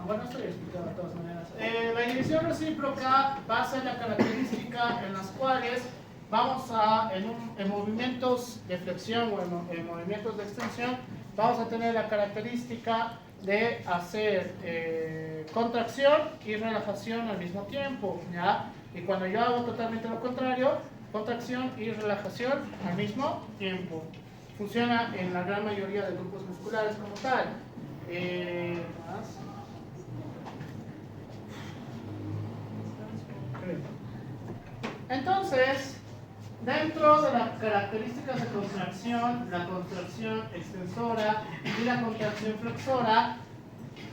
Bueno, estoy explicando de todas maneras. La inhibición recíproca basa en la característica en las cuales vamos a, en movimientos de flexión o en movimientos de extensión, vamos a tener la característica de hacer contracción y relajación al mismo tiempo, ¿ya? Y cuando yo hago totalmente lo contrario, contracción y relajación al mismo tiempo. Funciona en la gran mayoría de grupos musculares como tal. ¿Más? Entonces, dentro de las características de contracción, la contracción extensora y la contracción flexora,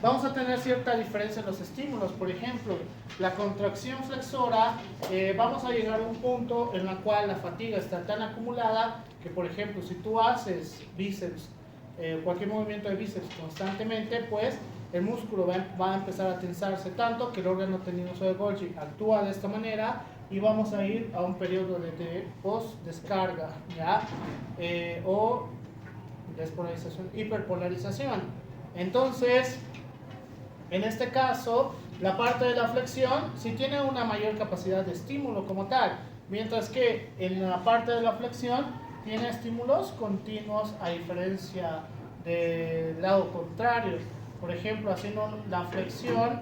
vamos a tener cierta diferencia en los estímulos. Por ejemplo, la contracción flexora, vamos a llegar a un punto en el cual la fatiga está tan acumulada que, por ejemplo, si tú haces bíceps, cualquier movimiento de bíceps constantemente, pues el músculo va a empezar a tensarse tanto que el órgano tendinoso de Golgi actúa de esta manera y vamos a ir a un periodo de post-descarga, ¿ya? O despolarización, hiperpolarización. Entonces, en este caso, la parte de la flexión sí tiene una mayor capacidad de estímulo como tal, mientras que en la parte de la flexión tiene estímulos continuos a diferencia del lado contrario. Por ejemplo, haciendo la flexión,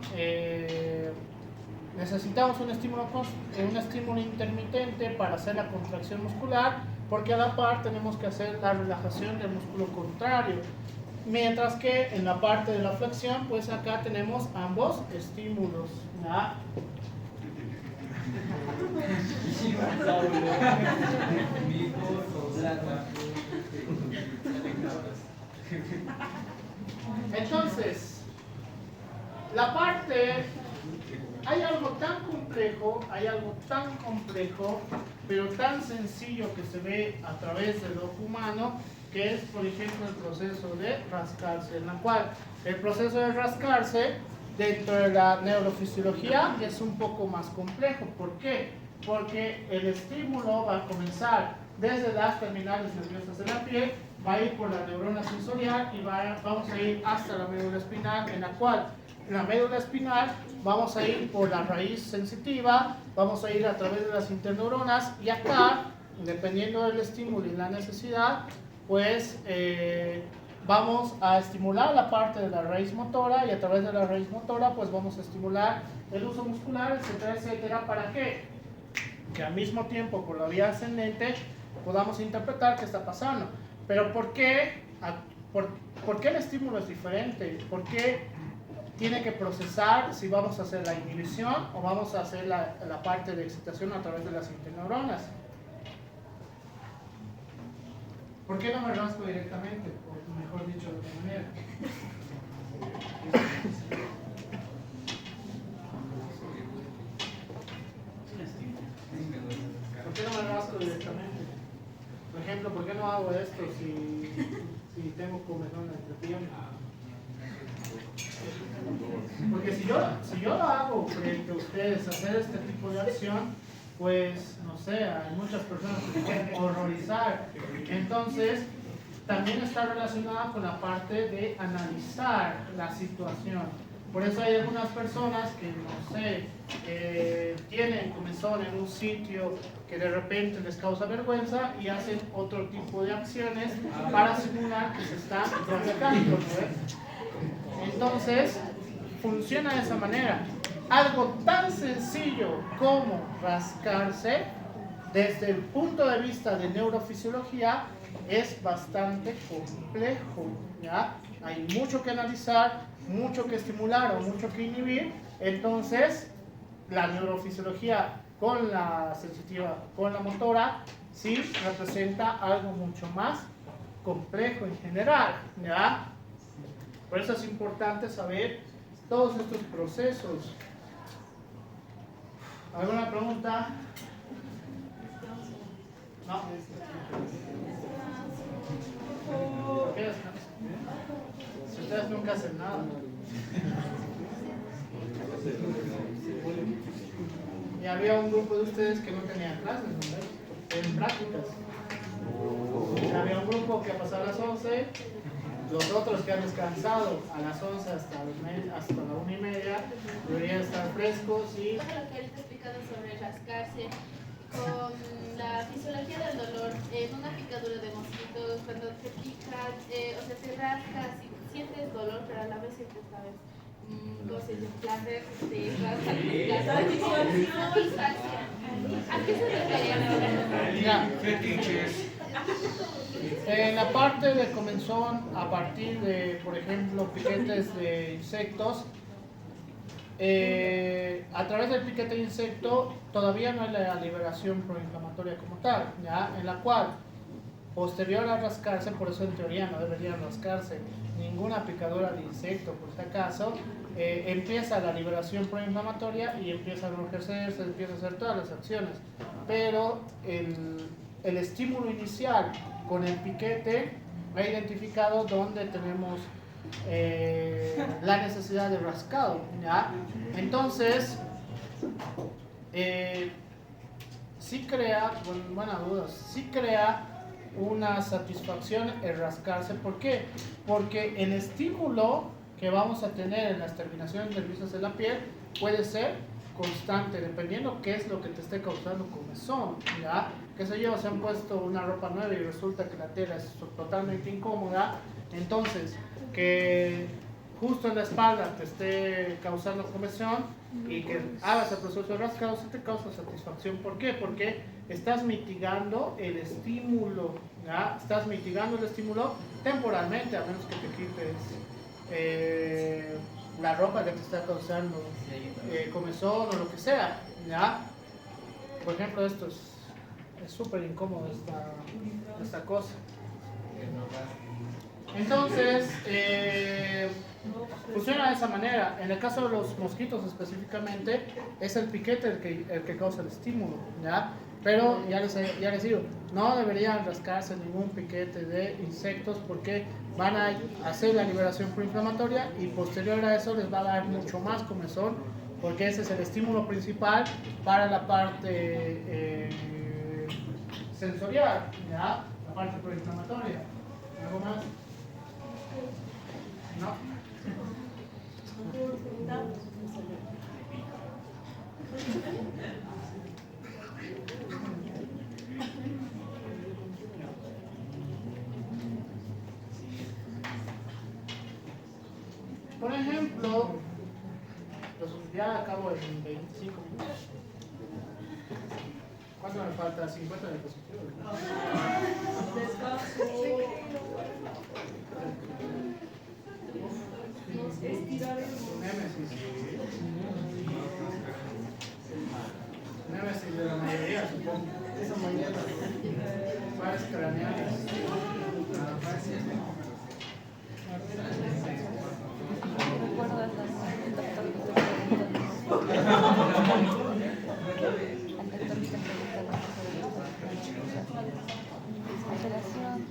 necesitamos un estímulo intermitente para hacer la contracción muscular, porque a la par tenemos que hacer la relajación del músculo contrario. Mientras que en la parte de la flexión, pues acá tenemos ambos estímulos, ¿ya? Entonces, la parte, hay algo tan complejo, pero tan sencillo que se ve a través del ojo humano, que es, por ejemplo, el proceso de rascarse, en la cual el proceso de rascarse dentro de la neurofisiología es un poco más complejo. ¿Por qué? Porque el estímulo va a comenzar desde las terminales nerviosas de la piel, va a ir por la neurona sensorial y vamos a ir hasta la médula espinal, en la cual en la médula espinal vamos a ir por la raíz sensitiva, vamos a ir a través de las interneuronas y acá, dependiendo del estímulo y la necesidad, pues vamos a estimular la parte de la raíz motora y a través de la raíz motora pues vamos a estimular el uso muscular, etcétera, etcétera. ¿Para qué? Que al mismo tiempo por la vía ascendente podamos interpretar qué está pasando. Pero ¿por qué el estímulo es diferente? ¿Por qué tiene que procesar si vamos a hacer la inhibición o vamos a hacer la parte de excitación a través de las interneuronas? ¿Por qué no me rasco directamente? O mejor dicho, de otra manera. ¿Por qué no me rasco directamente? Por ejemplo, ¿por qué no hago esto si tengo comezón entre piernas? Porque si yo lo hago frente a ustedes, hacer este tipo de acción, pues, no sé, hay muchas personas que se pueden horrorizar. Entonces, también está relacionada con la parte de analizar la situación. Por eso hay algunas personas que, no sé, tienen comezón en un sitio que de repente les causa vergüenza y hacen otro tipo de acciones para simular que se está rascando, ¿no? Entonces, funciona de esa manera. Algo tan sencillo como rascarse, desde el punto de vista de neurofisiología, es bastante complejo, ¿ya? Hay mucho que analizar, mucho que estimular o mucho que inhibir. Entonces, la neurofisiología con la sensitiva, con la motora, sí representa algo mucho más complejo en general, ¿ya? Por eso es importante saber todos estos procesos. ¿Alguna pregunta? No. ¿Por qué descansan? Si ustedes nunca hacen nada. Y había un grupo de ustedes que no tenían clases, ¿no? En prácticas. Y había un grupo que ha pasado a las 11, los otros que han descansado a las 11 hasta la 1:30, deberían estar frescos y... Todo lo que él está explicando sobre rascarse, con la fisiología del dolor, en una picadura de mosquitos, cuando te pican, o sea, te rascas y sientes dolor, pero a la vez sientes, ¿sabes? Goces de placer, de satisfacción. ¿A qué se refiere? Ya. En la parte de comezón, a partir de, por ejemplo, piquetes de insectos, a través del piquete de insecto todavía no hay la liberación proinflamatoria como tal, ¿ya? En la cual, posterior a rascarse, por eso en teoría no debería rascarse ninguna picadura de insecto, por si acaso, empieza la liberación proinflamatoria y empieza a enrojecerse, empieza a hacer todas las acciones, pero el estímulo inicial con el piquete ha identificado dónde tenemos la necesidad de rascado, ¿ya? Entonces, sí crea, buena duda, sí crea una satisfacción el rascarse. ¿Por qué? Porque el estímulo que vamos a tener en las terminaciones nerviosas de la piel puede ser constante, dependiendo qué es lo que te esté causando comezón, ¿ya? Qué sé yo, se han puesto una ropa nueva y resulta que la tela es totalmente incómoda, entonces que justo en la espalda te esté causando comezón y que hagas el proceso de rascado, sí te causa satisfacción. ¿Por qué? Porque estás mitigando el estímulo, ¿ya? Estás mitigando el estímulo temporalmente, a menos que te quites la ropa que te está causando comezón o lo que sea, ¿ya? Por ejemplo, esto es súper incómodo esta cosa. Entonces, Funciona de esa manera. En el caso de los mosquitos específicamente, es el piquete el que causa el estímulo, ¿ya? Pero ya les digo, no deberían rascarse ningún piquete de insectos porque van a hacer la liberación proinflamatoria y posterior a eso les va a dar mucho más comezón porque ese es el estímulo principal para la parte sensorial, ¿ya? La parte proinflamatoria. ¿Algo más? No. Por ejemplo, ya acabo en 25 minutos. ¿Cuánto me falta? 50 de positivo. Némesis de la mayoría, supongo. Esa mañana. Fases craneales. ¿Recuerdas el doctor que te operación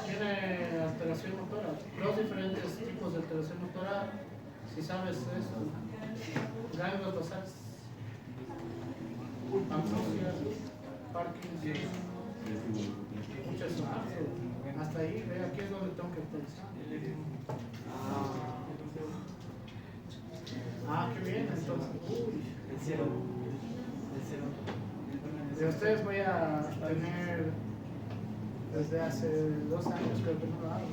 Tiene alteración motora, dos diferentes tipos de alteración motora, si sabes eso, ganglios basales, amnesia, Parkinson, muchas más. Hasta ahí, ve, aquí es donde tengo que pensar. Qué bien, entonces, de ustedes voy a tener desde hace 2 años, creo que no lo hago.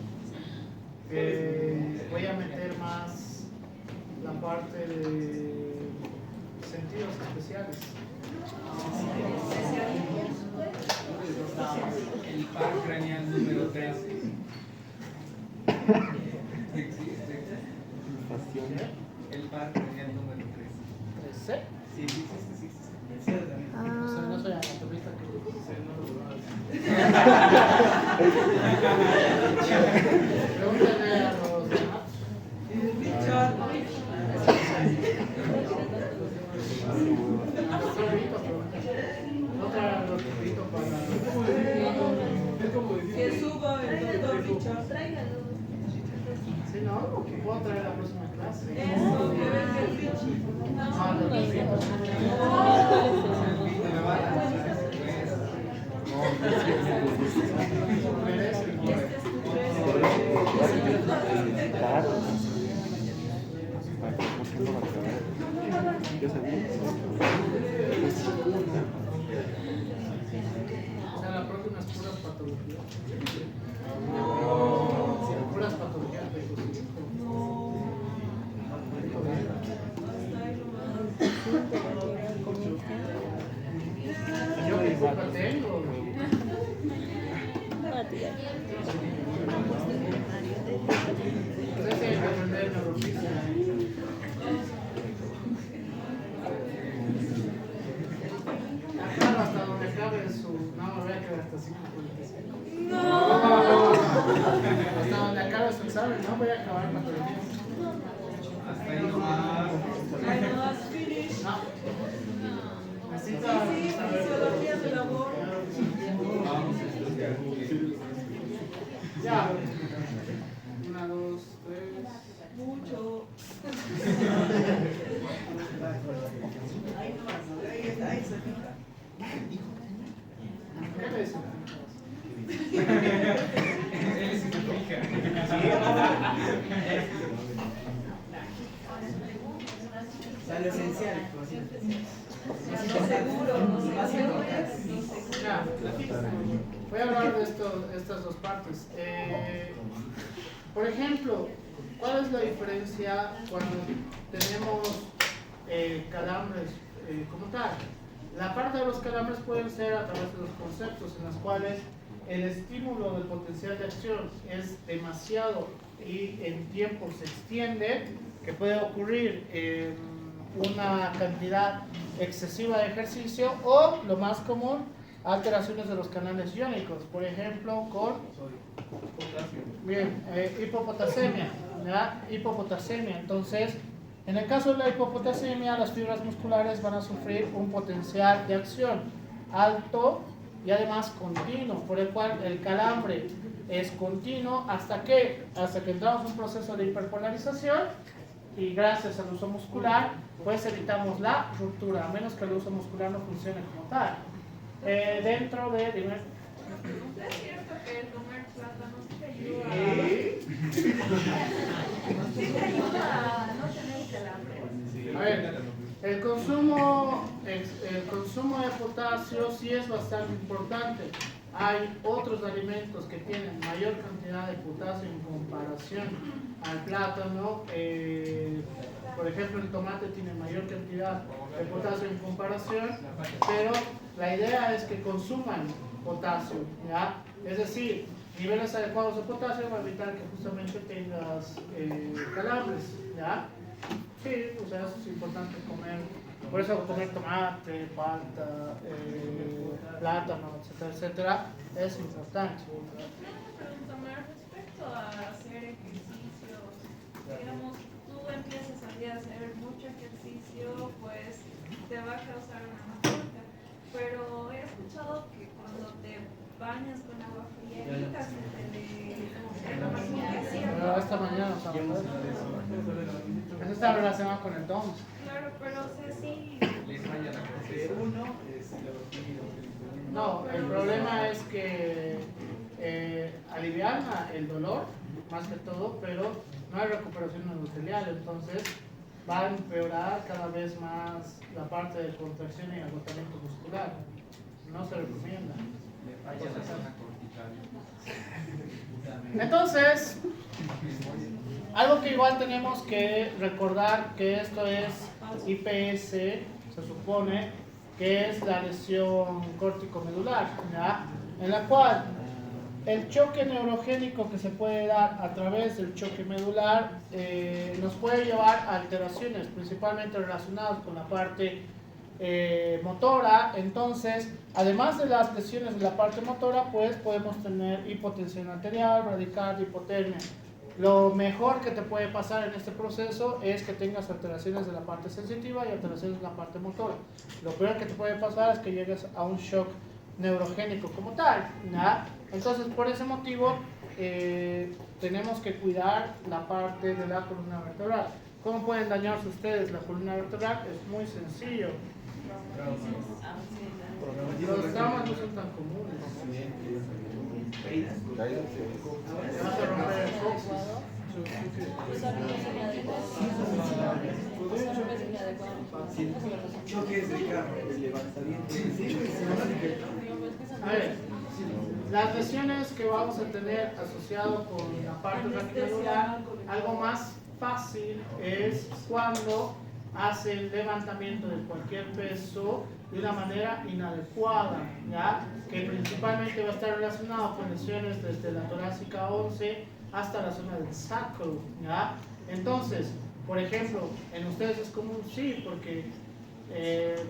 Voy a meter más la parte de sentidos especiales. El par craneal número 3. ¿Existe? El par craneal número 3. ¿Sí? Sí, existe. O sea, no soy anatomista que pregúntale a los demás. Que suba el doctor Richard. Sí, no, puedo traer la próxima clase. Eso, que venga el Richard. O sea, la próxima es puras patologías. Puras patologías de yo qué culpa tengo. Ustedes tienen que aprender neurofísica. Acá hasta donde cabe su... No, me voy a quedar hasta 5:45. No. Hasta donde acabe su examen, no voy a acabar patología. Hasta ahí nomás. No. Necesito Fisiología de labor. Vamos a estudiar. Ya. 1, 2, 3. Mucho. ¿Qué le dicen? Él es su hija. Lo esencial, Seguro. más importante. Ya, voy a hablar de estas dos partes. Por ejemplo, ¿cuál es la diferencia cuando tenemos calambres como tal? La parte de los calambres pueden ser a través de los conceptos en los cuales el estímulo del potencial de acción es demasiado y en tiempo se extiende, que puede ocurrir una cantidad excesiva de ejercicio, o lo más común, alteraciones de los canales iónicos, por ejemplo con hipopotasemia, ¿ya? Hipopotasemia. Entonces, en el caso de la hipopotasemia, las fibras musculares van a sufrir un potencial de acción alto y además continuo, por el cual el calambre es continuo hasta que entramos en un proceso de hiperpolarización, y gracias al uso muscular pues evitamos la ruptura, a menos que el uso muscular no funcione como tal. Dentro de... ¿Es cierto que el comer plátanos te ayuda a no tener calambre? A ver, el consumo de potasio sí es bastante importante. Hay otros alimentos que tienen mayor cantidad de potasio en comparación al plátano. Por ejemplo, el tomate tiene mayor cantidad de potasio en comparación, pero la idea es que consuman potasio, ¿ya? Es decir, niveles adecuados de potasio va a evitar que justamente tengas calambres, ¿ya? Sí, o sea, eso es importante comer. Por eso comer tomate, palta, plátano, etcétera, etcétera, es importante. Una pregunta más respecto a hacer ejercicios. Digamos, tú empiezas a hacer mucho ejercicio, pues te va a causar una mazorca. Pero he escuchado que cuando te bañas con agua fría, evitas que te dé la mazorca. Pero esta mañana nos hablamos de eso. Eso está relacionado con el DOMS. Claro, pero o sea, sí. No, el problema es que aliviana el dolor, más que todo, pero no hay recuperación endotelial, entonces va a empeorar cada vez más la parte de contracción y agotamiento muscular. No se recomienda. Entonces, algo que igual tenemos que recordar, que esto es IPS, se supone que es la lesión córtico-medular, ¿ya? En la cual el choque neurogénico que se puede dar a través del choque medular nos puede llevar a alteraciones principalmente relacionadas con la parte motora. Entonces, además de las lesiones de la parte motora, pues podemos tener hipotensión arterial, bradicardia, hipotermia. Lo mejor que te puede pasar en este proceso es que tengas alteraciones de la parte sensitiva y alteraciones de la parte motora. Lo peor que te puede pasar es que llegues a un shock neurogénico como tal, ¿ya? Entonces, por ese motivo, tenemos que cuidar la parte de la columna vertebral. ¿Cómo pueden dañarse ustedes la columna vertebral? Es muy sencillo. Los traumas no son tan comunes. Te vas a romper el coxis. A ver, las lesiones que vamos a tener asociado con la parte radicular, algo más fácil es cuando hacen levantamiento de cualquier peso de una manera inadecuada, ¿ya? Que principalmente va a estar relacionado con lesiones desde la torácica 11 hasta la zona del sacro, ¿ya? Entonces, por ejemplo, en ustedes es común, sí, porque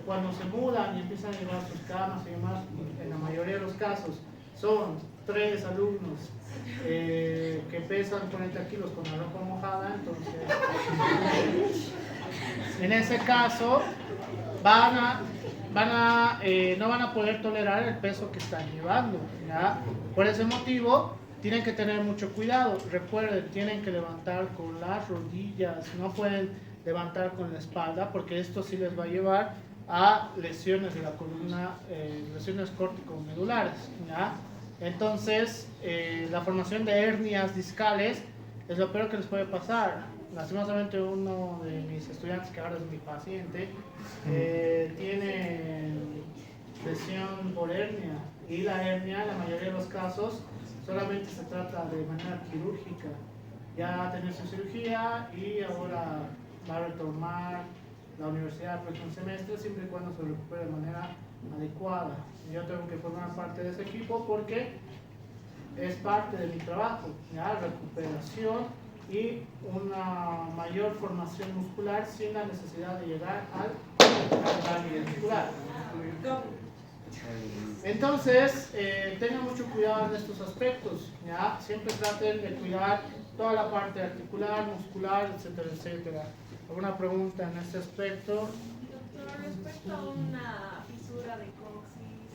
cuando se mudan y empiezan a llevar sus camas y demás, en la mayoría de los casos son 3 alumnos que pesan 40 kilos con la ropa mojada, entonces en ese caso no van a poder tolerar el peso que están llevando, ¿ya? Por ese motivo tienen que tener mucho cuidado. Recuerden, tienen que levantar con las rodillas, no pueden levantar con la espalda, porque esto sí les va a llevar a lesiones de la columna, lesiones córtico-medulares, ¿ya? Entonces, la formación de hernias discales es lo peor que les puede pasar. Lastimosamente, uno de mis estudiantes, que ahora es mi paciente, tiene lesión por hernia. Y la hernia, en la mayoría de los casos, solamente se trata de manera quirúrgica. Ya tenés su cirugía y ahora va a retomar la universidad el próximo semestre, siempre y cuando se recupere de manera adecuada. Yo tengo que formar parte de ese equipo porque es parte de mi trabajo, ¿ya? Recuperación y una mayor formación muscular sin la necesidad de llegar al daño muscular. Entonces, tengan mucho cuidado en estos aspectos, ¿ya? Siempre traten de cuidar toda la parte articular, muscular, etcétera, etcétera. ¿Alguna pregunta en este aspecto? Doctor, respecto a una fisura de coxis,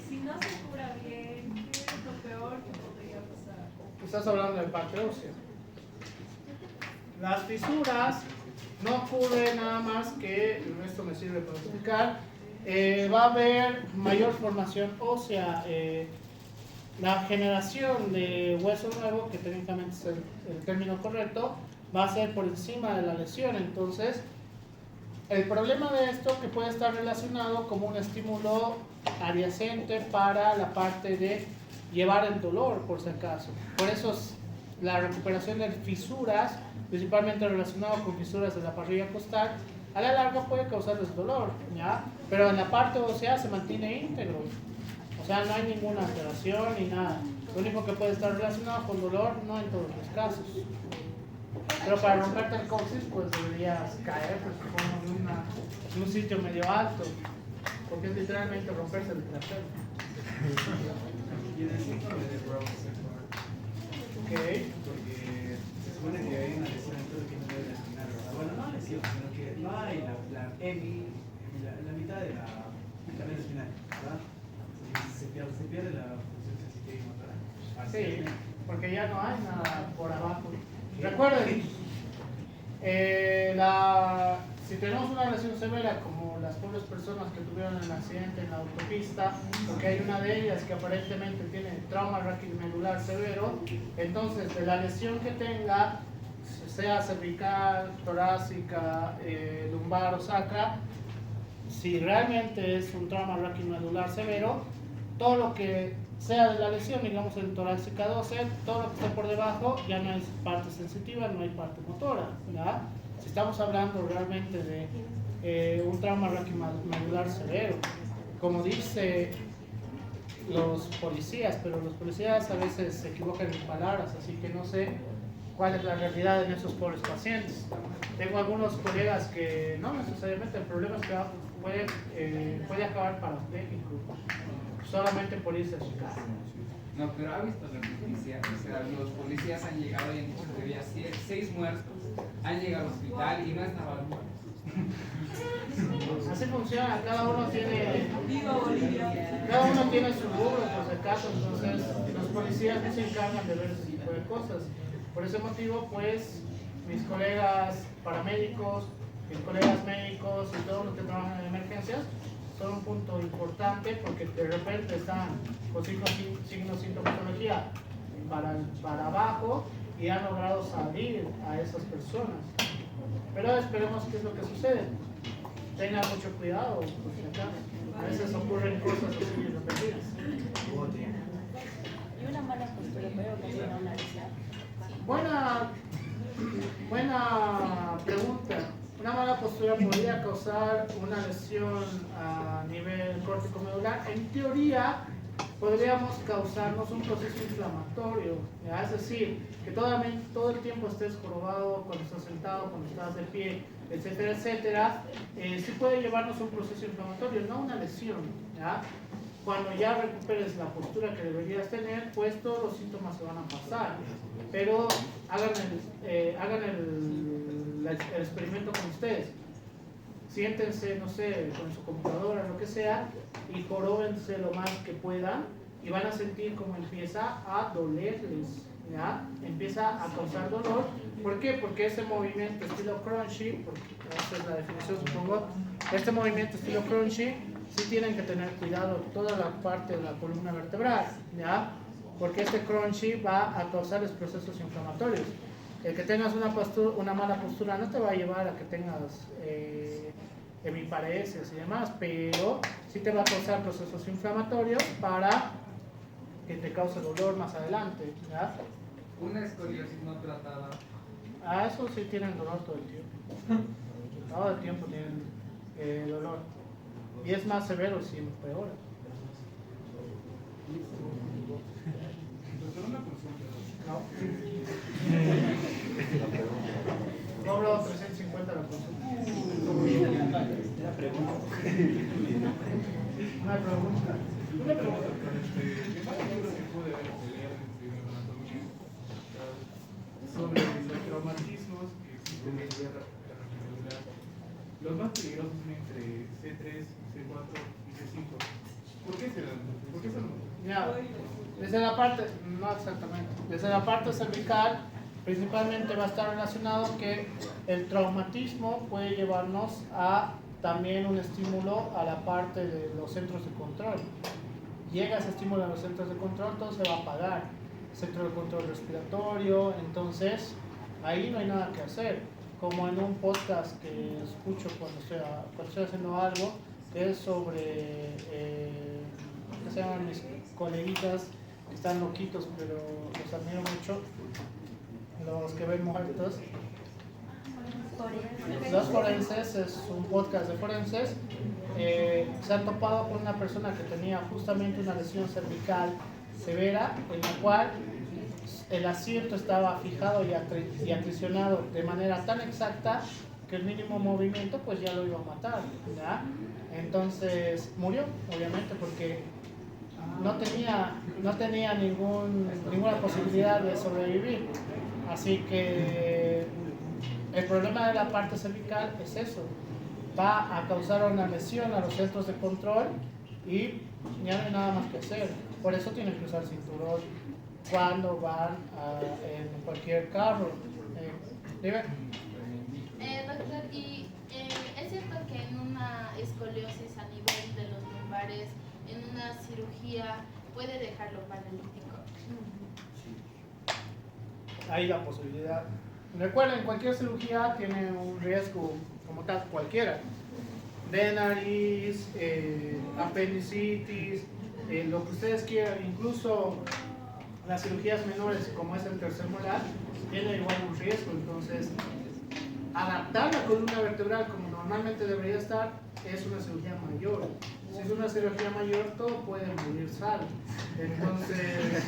si no se cura bien, ¿qué es lo peor que podría pasar? Estás hablando de parte ósea. Las fisuras no ocurre nada más que, esto me sirve para explicar, va a haber mayor formación ósea, la generación de hueso nuevo, que técnicamente es el término correcto, va a ser por encima de la lesión. Entonces, el problema de esto que puede estar relacionado como un estímulo adyacente para la parte de llevar el dolor, por si acaso. Por eso la recuperación de fisuras, principalmente relacionado con fisuras de la parrilla costal, a la larga puede causarles dolor, ¿ya? Pero en la parte ósea se mantiene íntegro. O sea, no hay ninguna alteración ni nada. Lo único que puede estar relacionado con dolor, no en todos los casos. Pero para romperte el coxis, pues deberías caer, pues supongo, en un sitio medio alto. Porque es literalmente romperse el trasero. Y en el síndrome de Brown, Ok. porque se supone que hay una lesión en todo el que no debe lesionar, ¿verdad? Bueno, no lesión, sino que no hay la mitad de la cadena espinal, ¿verdad? Se pierde la función sensitiva y motora. Sí, porque ya no hay nada por abajo. Recuerden, si tenemos una lesión severa como las pobres personas que tuvieron el accidente en la autopista, porque hay una de ellas que aparentemente tiene trauma raquidimedular severo, entonces de la lesión que tenga, sea cervical, torácica, lumbar o sacra, si realmente es un trauma raquidimedular severo, todo lo que sea de la lesión, digamos en torácica 12, todo lo que esté por debajo ya no es parte sensitiva, no hay parte motora, ¿verdad? Si estamos hablando realmente de un trauma raquidimedular severo, como dice los policías, pero los policías a veces se equivocan en palabras, así que no sé cuál es la realidad en esos pobres pacientes. Tengo algunos colegas que no necesariamente el problema es que puede acabar parapléjico solamente por irse a su casa. No, pero ha visto la noticia, o sea, los policías han llegado y han dicho que había 6 muertos, han llegado al hospital y no estaban muertos. Así funciona, cada uno tiene su rubro, por si acaso, entonces los policías no se encargan de ver ese tipo de cosas. Por ese motivo, pues, mis colegas paramédicos, mis colegas médicos y todos los que trabajan en emergencias son un punto importante porque de repente están con signos sintomatología para abajo y han logrado salir a esas personas. Pero esperemos qué es lo que sucede. Tengan mucho cuidado, por si acaso. A veces ocurren cosas así repetidas. Y una mala postura puede ocasionar una lesión. Buena pregunta. Una mala postura podría causar una lesión a nivel córtico-medular. En teoría, podríamos causarnos un proceso inflamatorio, ¿ya? Es decir, que todo el tiempo estés jorobado, cuando estás sentado, cuando estás de pie, etcétera, etcétera, sí puede llevarnos a un proceso inflamatorio, no una lesión, ¿ya? Cuando ya recuperes la postura que deberías tener, pues todos los síntomas se van a pasar, pero hagan el experimento con ustedes. Siéntense, no sé, con su computadora, lo que sea, y joróbense lo más que puedan y van a sentir como empieza a dolerles, ¿ya? Empieza a causar dolor. ¿Por qué? Porque ese movimiento estilo crunchy, porque esa es la definición supongo, este movimiento estilo crunchy, sí tienen que tener cuidado toda la parte de la columna vertebral, ¿ya? Porque este crunchy va a causarles procesos inflamatorios. El que tengas una mala postura no te va a llevar a que tengas hemiparesis y demás, pero sí te va a causar procesos inflamatorios para que te cause dolor más adelante, ¿ya? Una escoliosis no tratada. Ah, eso sí tienen dolor todo el tiempo. Todo el tiempo tienen dolor. Y es más severo si empeora. Doctor, una consulta. No. Cobro 350 la consulta. Una pregunta. Una pregunta. Una pregunta, doctor. En varios libros que pude leer de anatomía sobre los traumatismos que existen en la medular, los más peligrosos son entre C3, C4 y C5. ¿Por qué se dan? ¿Por qué son? Ya, desde la parte, no exactamente, desde la parte cervical principalmente va a estar relacionado que el traumatismo puede llevarnos a también un estímulo a la parte de los centros de control. Llega ese estímulo a los centros de control, todo se va a apagar. Centro de control respiratorio, entonces ahí no hay nada que hacer. Como en un podcast que escucho cuando estoy haciendo algo, que es sobre, ¿qué se llaman mis coleguitas que están loquitos, pero los admiro mucho, los que ven muertos? Los forenses, es un podcast de forenses. Se han topado con una persona que tenía justamente una lesión cervical severa, en la cual el asiento estaba fijado y atricionado de manera tan exacta que el mínimo movimiento pues ya lo iba a matar, ¿ya? Entonces murió, obviamente, porque no tenía ninguna posibilidad de sobrevivir. Así que el problema de la parte cervical es eso, va a causar una lesión a los centros de control y ya no hay nada más que hacer. Por eso tienen que usar cinturón cuando van en cualquier carro. Dime. Doctor, ¿y es cierto que en una escoliosis a nivel de los lumbares, en una cirugía, puede dejarlo paralítico? Hay la posibilidad. Recuerden, cualquier cirugía tiene un riesgo como tal, cualquiera. De nariz, apendicitis, lo que ustedes quieran, incluso las cirugías menores como es el tercer molar, tiene igual un riesgo. Entonces, adaptar la columna vertebral como normalmente debería estar es una cirugía mayor. Si es una cirugía mayor, todo puede morir sano. Entonces,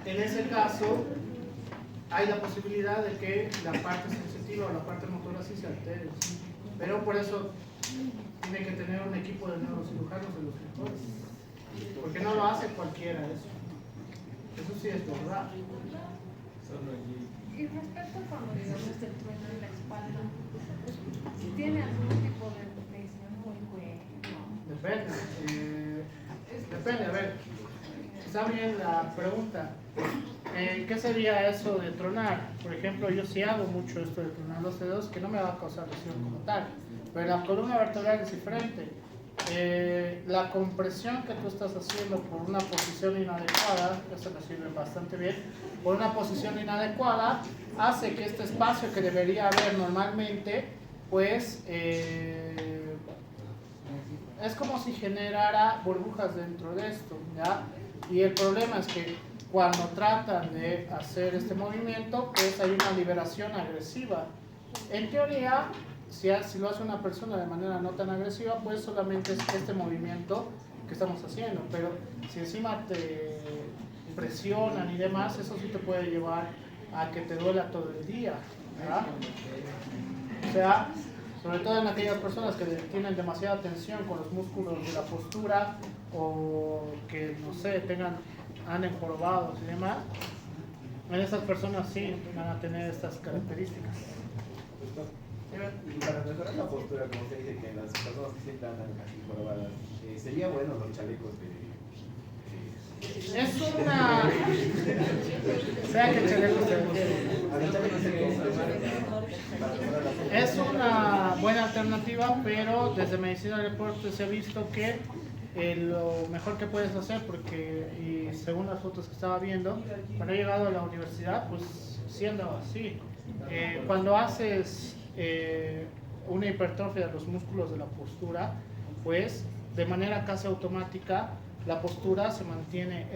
en ese caso, hay la posibilidad de que la parte sensitiva o la parte motora sí se altere. Pero por eso tiene que tener un equipo de neurocirujanos de los mejores. Porque no lo hace cualquiera eso. Eso sí es verdad. Y respecto a cuando digamos el trueno en la espalda, ¿tiene algún tipo de lesión muy buena? Depende, a ver. Está bien la pregunta. ¿Qué sería eso de tronar? Por ejemplo, yo sí hago mucho esto de tronar los dedos, que no me va a causar lesión como tal. Pero la columna vertebral es diferente. La compresión que tú estás haciendo por una posición inadecuada, eso me sirve bastante bien, por una posición inadecuada, hace que este espacio que debería haber normalmente, pues, es como si generara burbujas dentro de esto, ¿ya? Y el problema es que cuando tratan de hacer este movimiento, pues hay una liberación agresiva. En teoría, si lo hace una persona de manera no tan agresiva, pues solamente es este movimiento que estamos haciendo. Pero si encima te presionan y demás, eso sí te puede llevar a que te duela todo el día, ¿verdad? O sea, sobre todo en aquellas personas que tienen demasiada tensión con los músculos de la postura o que, no sé, anden jorobados y demás, en esas personas sí van a tener estas características. Y para mejorar la postura, como usted dice, que las personas que siempre andan así jorobadas, sería bueno los chalecos de... Es una... sea que el chaleco se es una buena alternativa, pero desde medicina del deporte se ha visto que lo mejor que puedes hacer, porque y según las fotos que estaba viendo, cuando he llegado a la universidad, pues siendo así, cuando haces una hipertrofia de los músculos de la postura, pues de manera casi automática la postura se mantiene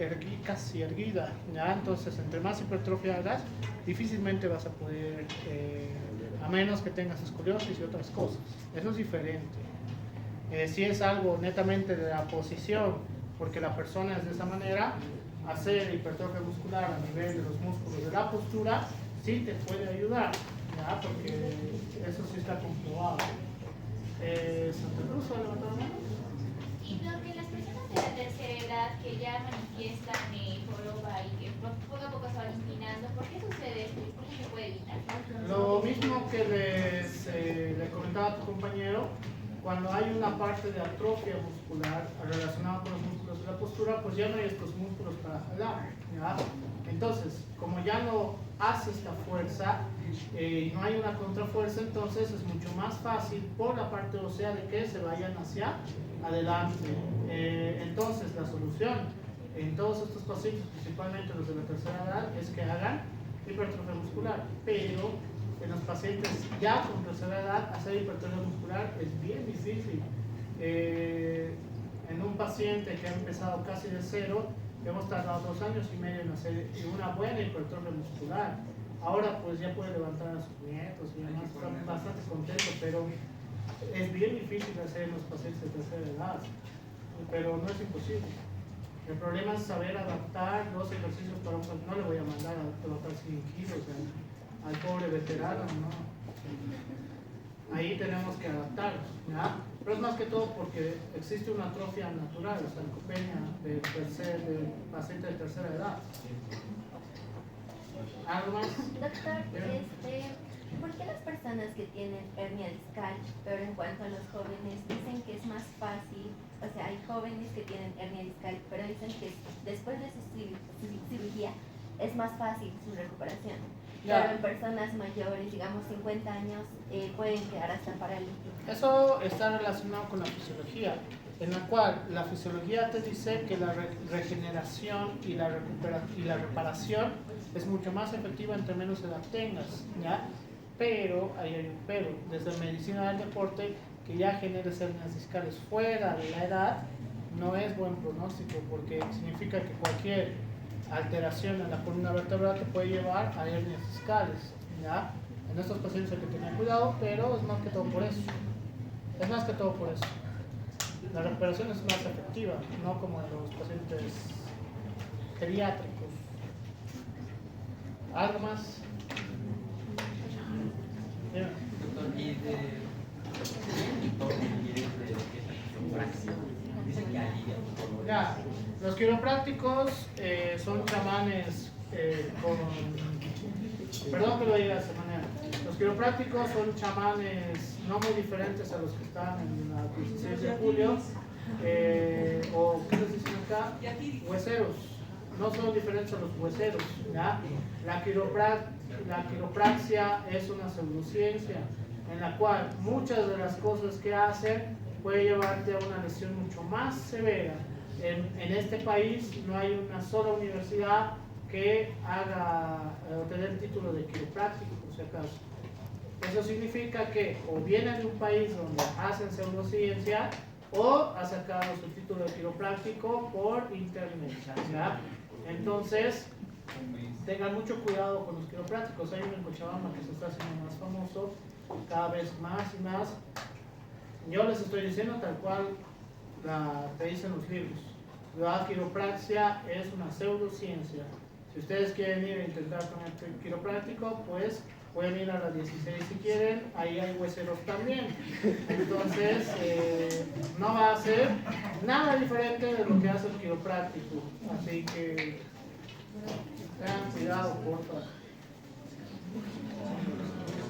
casi erguida, ¿ya? Entonces, entre más hipertrofia hagas, difícilmente vas a poder, a menos que tengas escoliosis y otras cosas. Eso es diferente. Si es algo netamente de la posición, porque la persona es de esa manera, hacer hipertrofia muscular a nivel de los músculos de la postura sí te puede ayudar, ¿ya? Porque eso sí está comprobado. Santa Cruz, ¿levantado la mano? Y lo que las personas de la tercera edad que ya manifiestan joroba y que poco a poco se van inclinando, ¿por qué sucede esto y cómo se puede evitar? Lo mismo que le comentaba a tu compañero, cuando hay una parte de atrofia muscular relacionada con los músculos de la postura, pues ya no hay estos músculos para jalar, ¿ya? Entonces, como ya no hace esta fuerza y no hay una contrafuerza, entonces es mucho más fácil por la parte ósea de que se vayan hacia adelante. Entonces, la solución en todos estos pacientes, principalmente los de la tercera edad, es que hagan hipertrofia muscular, pero en los pacientes ya con tercera edad hacer hipertrofia muscular es bien difícil. En un paciente que ha empezado casi de cero, hemos tardado 2 años y medio en hacer una buena hipertrofia muscular. Ahora pues ya puede levantar a sus nietos y demás, está bastante contento, pero es bien difícil hacer en los pacientes de tercera edad, pero no es imposible. El problema es saber adaptar los ejercicios para un paciente. No le voy a mandar a levantar 100 kilos al pobre veterano, ¿no? Ahí tenemos que adaptarnos, ¿ya? Pero es más que todo porque existe una atrofia natural, la sarcopenia del paciente de tercera edad. ¿Algo más? Doctor, ¿por qué las personas que tienen hernia discal, pero en cuanto a los jóvenes, dicen que es más fácil? O sea, hay jóvenes que tienen hernia discal, pero dicen que después de su cirugía es más fácil su recuperación. Pero en personas mayores, digamos 50 años, pueden quedar hasta paralíticos. Eso está relacionado con la fisiología, en la cual la fisiología te dice que la regeneración y la reparación es mucho más efectiva entre menos edad tengas, ¿ya? Pero, ahí hay un pero, desde medicina del deporte, que ya generes hernias discales fuera de la edad, no es buen pronóstico, porque significa que cualquier alteración en la columna vertebral te puede llevar a hernias discales, ¿ya? En estos pacientes hay que tener cuidado, pero es más que todo por eso. Es más que todo por eso. La recuperación es más efectiva, no como en los pacientes geriátricos. ¿Algo más? Doctor, y dice que alivia el dolor. Ya, los quiroprácticos son chamanes perdón que lo diga de esa manera. Los quiroprácticos son chamanes no muy diferentes a los que están en la 16 de julio, o ¿qué les dicen acá? Hueseros. No son diferentes a los hueseros, ¿ya? La quiropraxia es una pseudociencia en la cual muchas de las cosas que hacen puede llevarte a una lesión mucho más severa. En este país no hay una sola universidad que haga obtener el título de quiropráctico, por si acaso. Eso significa que o vienen de un país donde hacen pseudociencia o ha sacado su título de quiropráctico por internet, ¿ya? Entonces, tengan mucho cuidado con los quiroprácticos. Hay uno en Cochabamba que se está haciendo más famoso, cada vez más y más. Yo les estoy diciendo tal cual te dicen los libros. La quiropraxia es una pseudociencia. Si ustedes quieren ir a intentar con el quiropráctico, pues pueden ir a las 16 si quieren, ahí hay hueseros también. Entonces, no va a ser nada diferente de lo que hace el quiropráctico. Así que tengan cuidado, por favor.